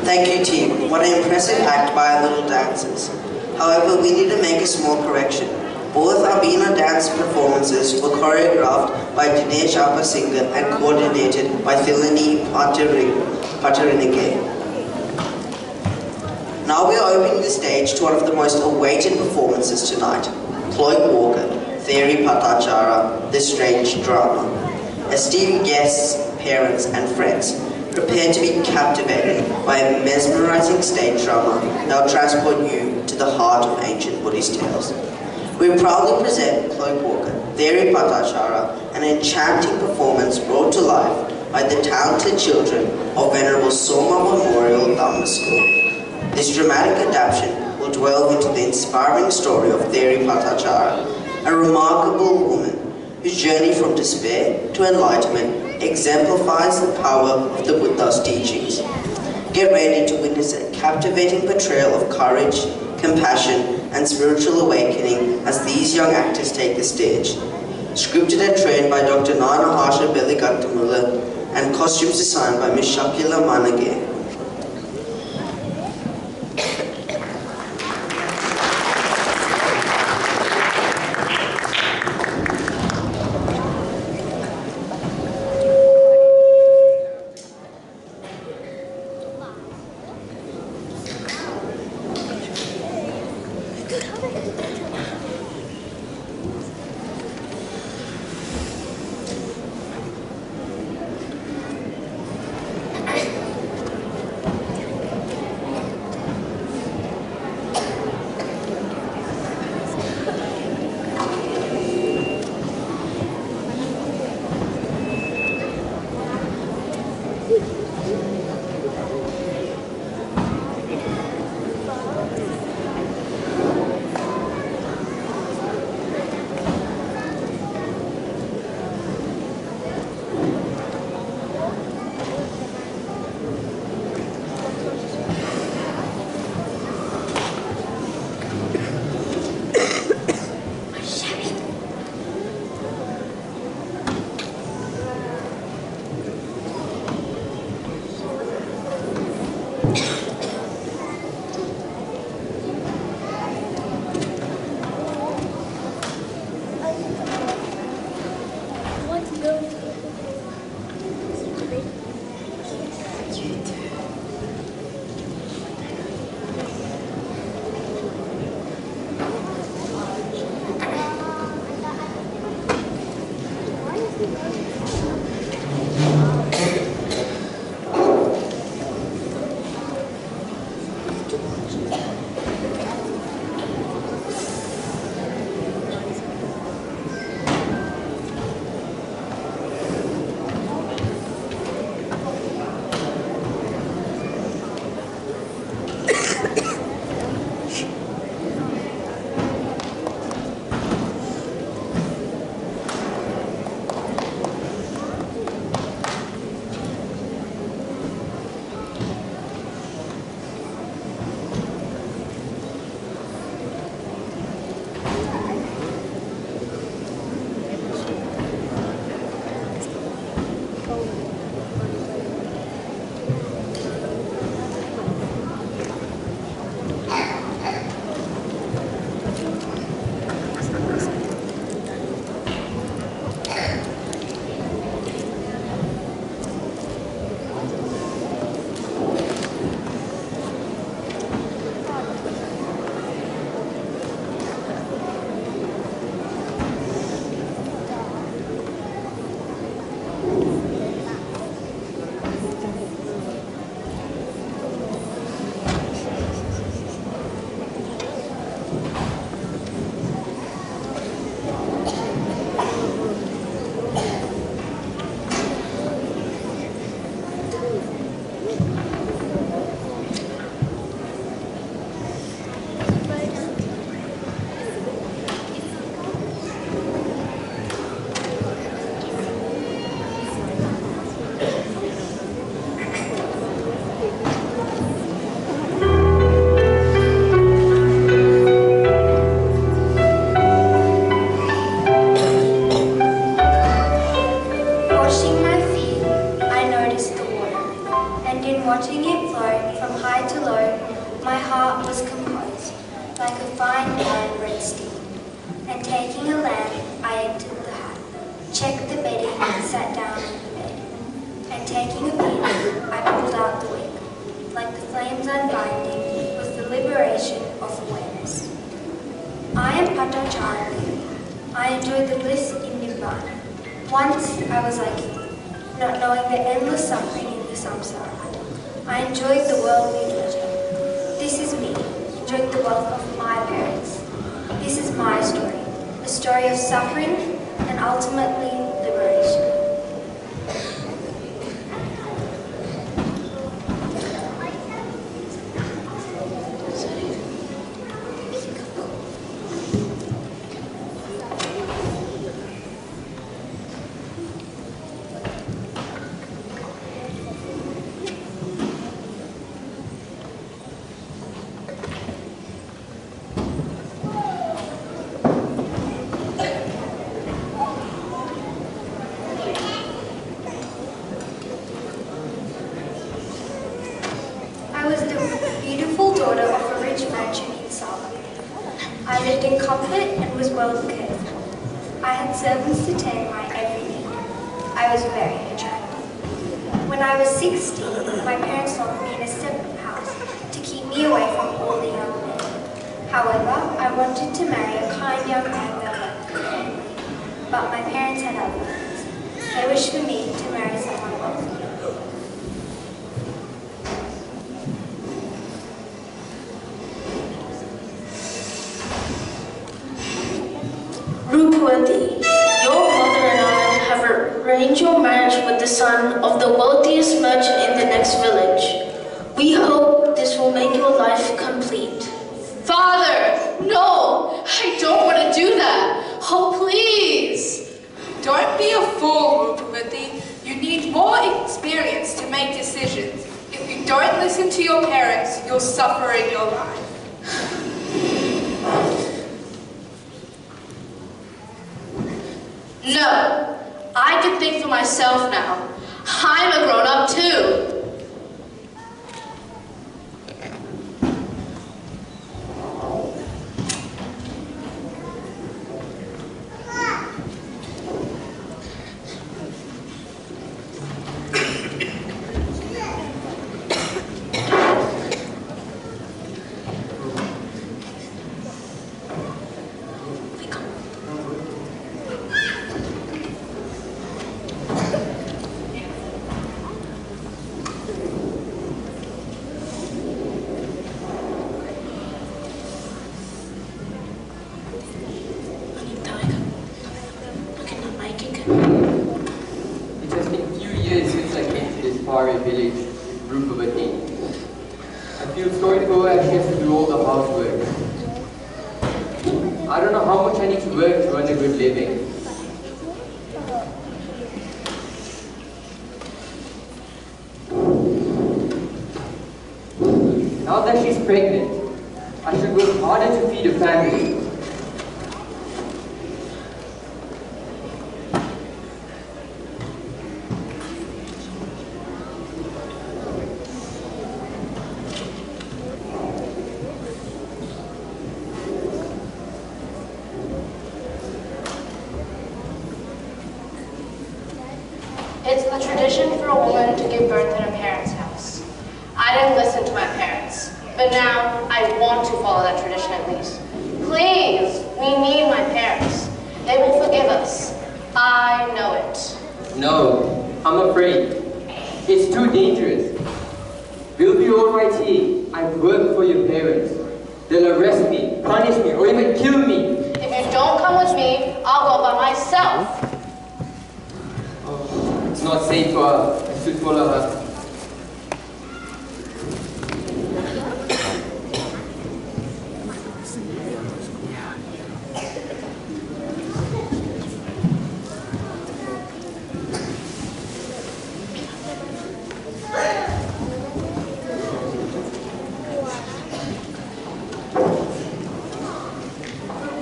Thank you, team. What an impressive act by our little dancers. However, we need to make a small correction. Both Abhinav dance performances were choreographed by Dinesh Apasinghe and coordinated by Thilani Patarinike. Now we are opening the stage to one of the most awaited performances tonight, Cloak Walker, Theory Patachara, The Strange Drama. Esteemed guests, parents and friends, prepare to be captivated by a mesmerizing stage drama that will transport you to the heart of ancient Buddhist tales. We proudly present Cloak Walker, Theri Patachara, an enchanting performance brought to life by the talented children of Venerable Soma Memorial Dhamma School. This dramatic adaptation will delve into the inspiring story of Theri Patachara, a remarkable woman whose journey from despair to enlightenment exemplifies the power of the Buddha's teachings. Get ready to witness a captivating portrayal of courage, compassion, and spiritual awakening as these young actors take the stage. Scripted and trained by Dr. Nana Harsha Belligattamula and costumes designed by Ms. Shakila Manage. This is my story, a story of suffering ultimately liberation. I was the beautiful daughter of a rich merchant in Sabah. I lived in comfort and was well cared for. I had servants to tend my every need. I was very attractive. When I was 16, my parents locked me in a separate house to keep me away from all the young men. However, I wanted to marry a kind young man that loved me family. But my parents had other plans. They wished for me to marry someone wealthy. Rupawati, your mother and I have arranged your marriage with the son of the wealthiest merchant in the next village. We hope this will make your life complete. Father, no! I don't want to do that! Oh, please! Don't be a fool, Rupavati. You need more experience to make decisions. If you don't listen to your parents, you'll suffer in your life. No, I can think for myself now. I'm a grown-up too. It has been a few years since I came to this far-away village, Rupavati. I feel sorry for her as she has to do all the housework. I don't know how much I need to work to earn a good living. Now that she's pregnant, I should work harder to feed a family. It's the tradition for a woman to give birth in her parents' house. I didn't listen to my parents, but now I want to follow that tradition at least. Please, we need my parents. They will forgive us. I know it. No, I'm afraid. It's too dangerous. We'll be alright here. I've worked for your parents. They'll arrest me, punish me, or even kill me. If you don't come with me, I'll go by myself. It's not safe for her. I should follow her.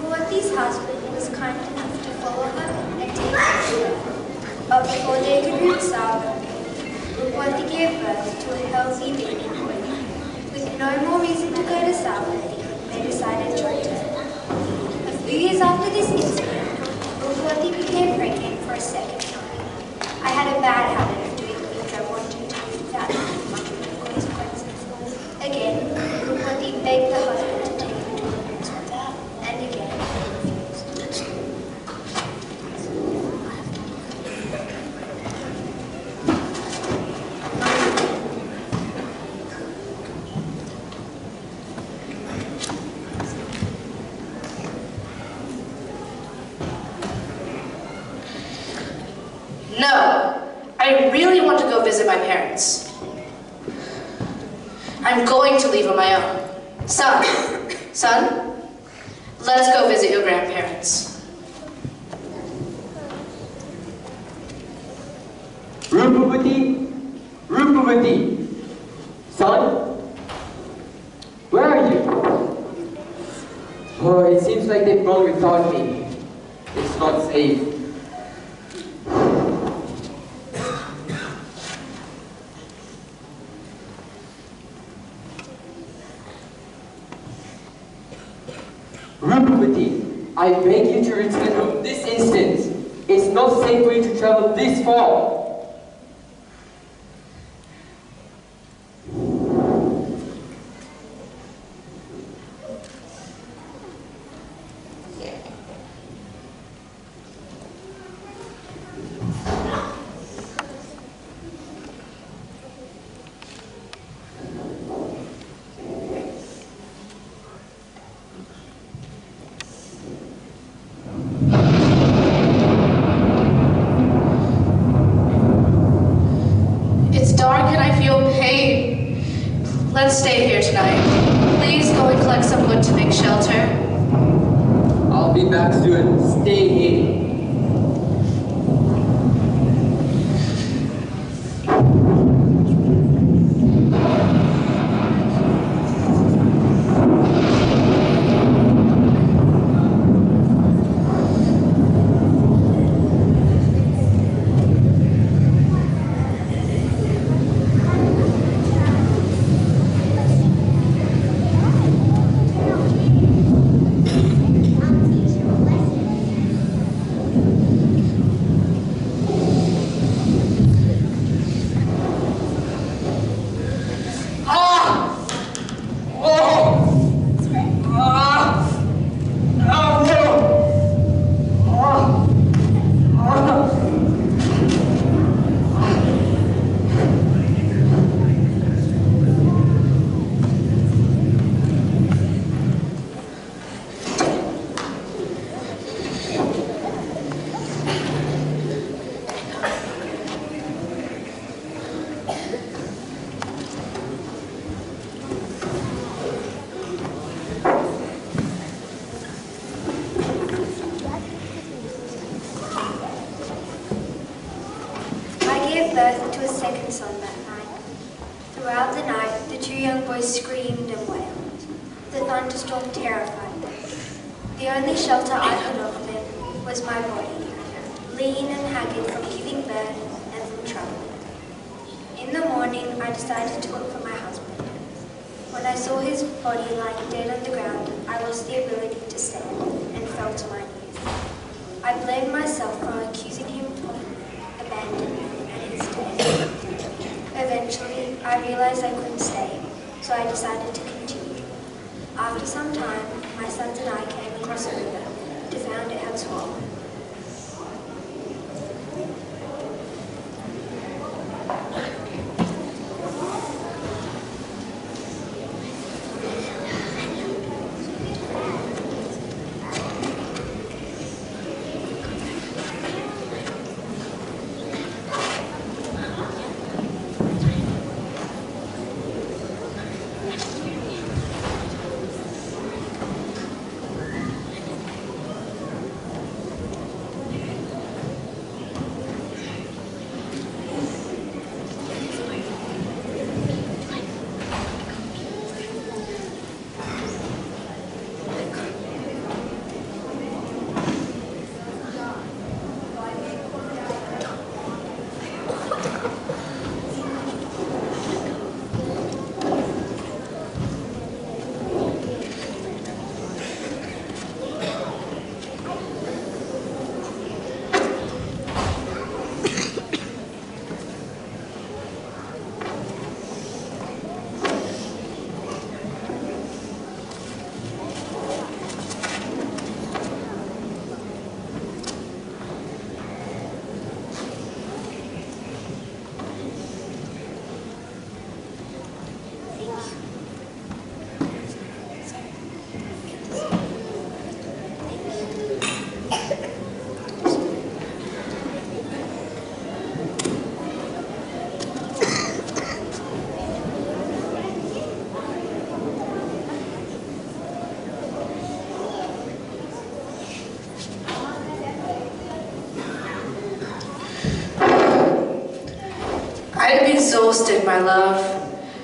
Rupavati's husband was kind enough to follow her and take her to her. But before they could reach Sabah, Rupavati gave birth to a healthy baby boy. With no more reason to go to Sabah, they decided to return. A few years after this incident, Rupavati became pregnant for a second time. I had a bad habit of doing things I wanted to without thinking much of the consequences. Again, Rupavati begged the husband to take her to a hospital, and again, he refused. No, I really want to go visit my parents. I'm going to leave on my own. Son, let's go visit your grandparents. Rupavati, son, where are you? Oh, it seems like they've gone without me. It's not safe. Rupavati, I beg you to return home this instant. It's not safe for you to travel this far. Let's stay here tonight. Please go and collect some wood to make shelter. I'll be back soon. Stay here. Birth to a second son that night. Throughout the night, the two young boys screamed and wailed. The thunderstorm terrified them. The only shelter I could offer them was my body, lean and haggard from giving birth and from trouble. In the morning, I decided to look for my husband. When I saw his body lying dead on the ground, I lost the ability to stand and fell to my knees. I blamed myself for accusing him of abandonment. Eventually, I realized I couldn't stay, so I decided to continue. After some time, my sons and I came across a river to find it had swollen. I am exhausted, my love.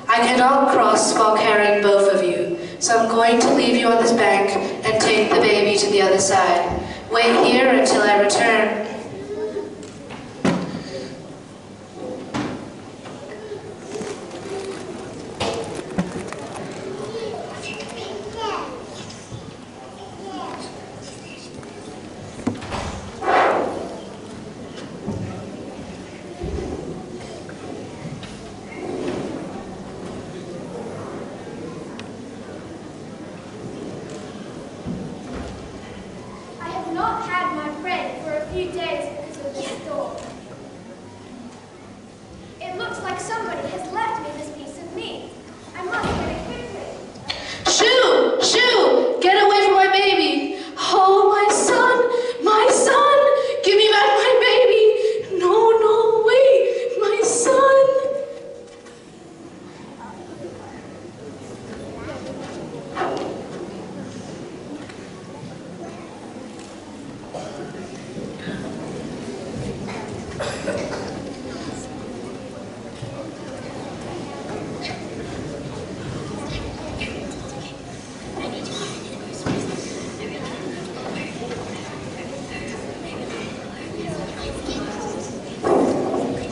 I cannot cross while carrying both of you, so I'm going to leave you on this bank and take the baby to the other side. Wait here until I return.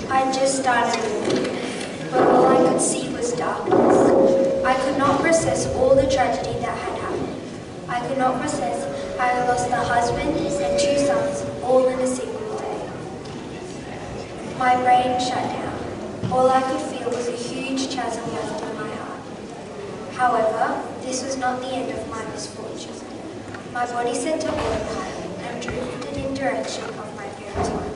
I just started moving, but all I could see was darkness. I could not process all the tragedy that had happened. I could not process how I lost a husband and 2 sons all in a single day. My brain shut down. All I could feel was a huge chasm left in my heart. However, this was not the end of my misfortune. My body set to autopilot and drifted in direction of my parents' home.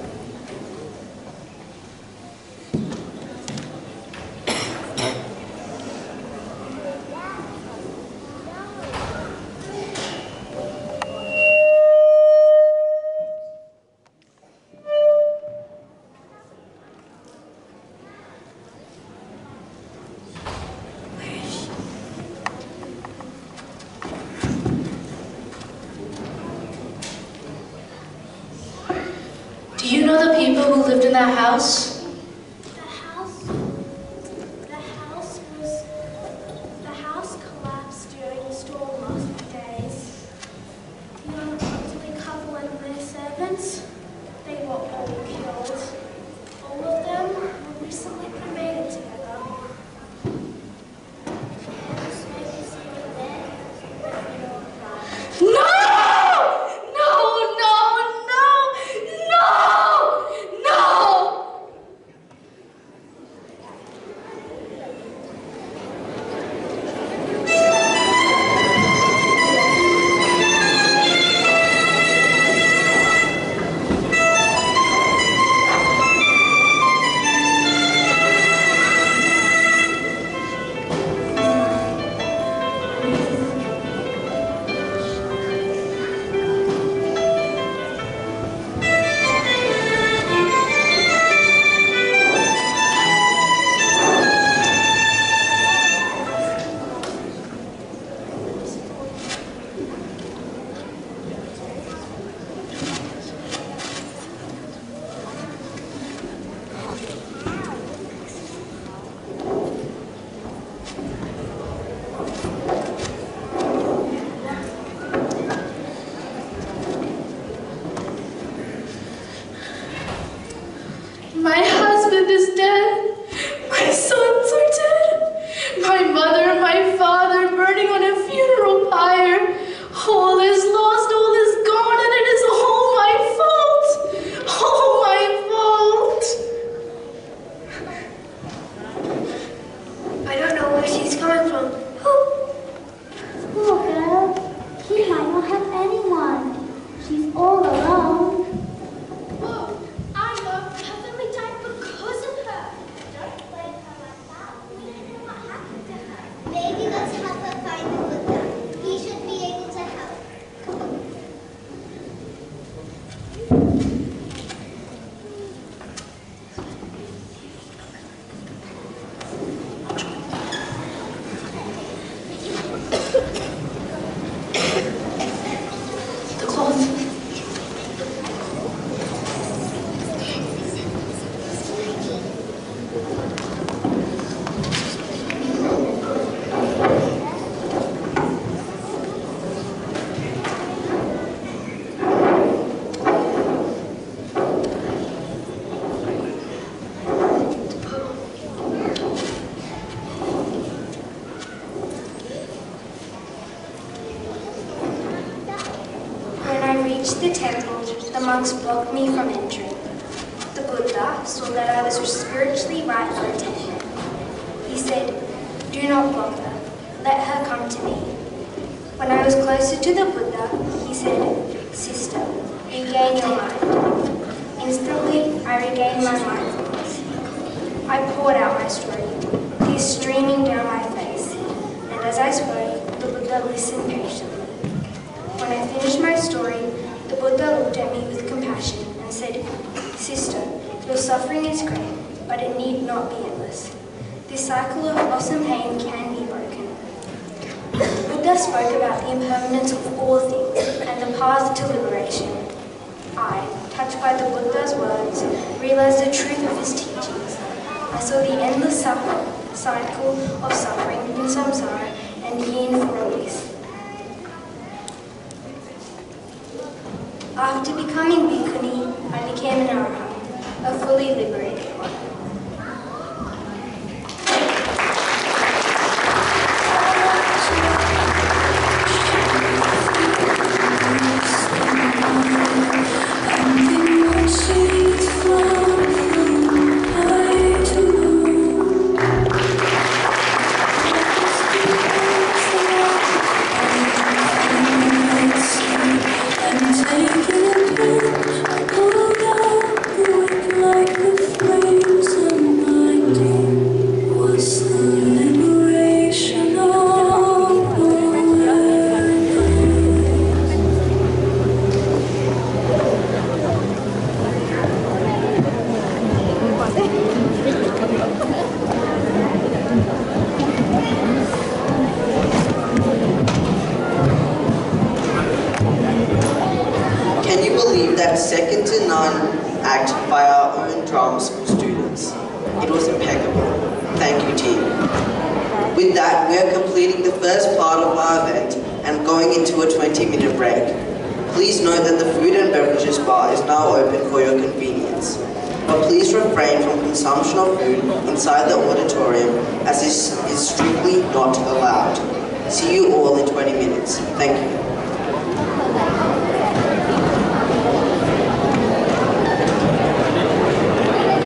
Do you know the people who lived in that house? The house collapsed during a storm last few days. The unfortunate couple and their servants, they were all killed. All of them were recently cremated together. No! My husband is dead. My sons are dead. My mother and my father burning on a funeral pyre. All is lost, all is gone, and it is all my fault. All my fault. I don't know where she's coming from. Poor girl. She might not have anyone. She's all alone. Oh, I know. Heavenly died because of her. Don't blame her like that. We don't know what happened to her. Maybe monks blocked me from entering. The Buddha saw that I was spiritually ripe for attainment. He said, "Do not block her. Let her come to me." When I was closer to the Buddha, he said, "Sister, regain your mind." Instantly, I regained my mindfulness. I poured out my story, tears streaming down my face, and as I spoke, the Buddha listened patiently. When I finished my story, the Buddha looked at me with compassion and said, "Sister, your suffering is great, but it need not be endless. This cycle of loss and pain can be broken." The Buddha spoke about the impermanence of all things and the path to liberation. I, touched by the Buddha's words, realized the truth of his teachings. I saw the endless cycle of suffering in samsara and yearned for release. After becoming bhikkhuni, I became an arahant, a fully liberated one. Can you believe that second to none act by our own drama school students? It was impeccable. Thank you, team. With that, we are completing the first part of our event and going into a 20-minute break. Please note that the food and beverages bar is now open for your convenience. But please refrain from consumption of food inside the auditorium, as this is strictly not allowed. See you all in 20 minutes. Thank you.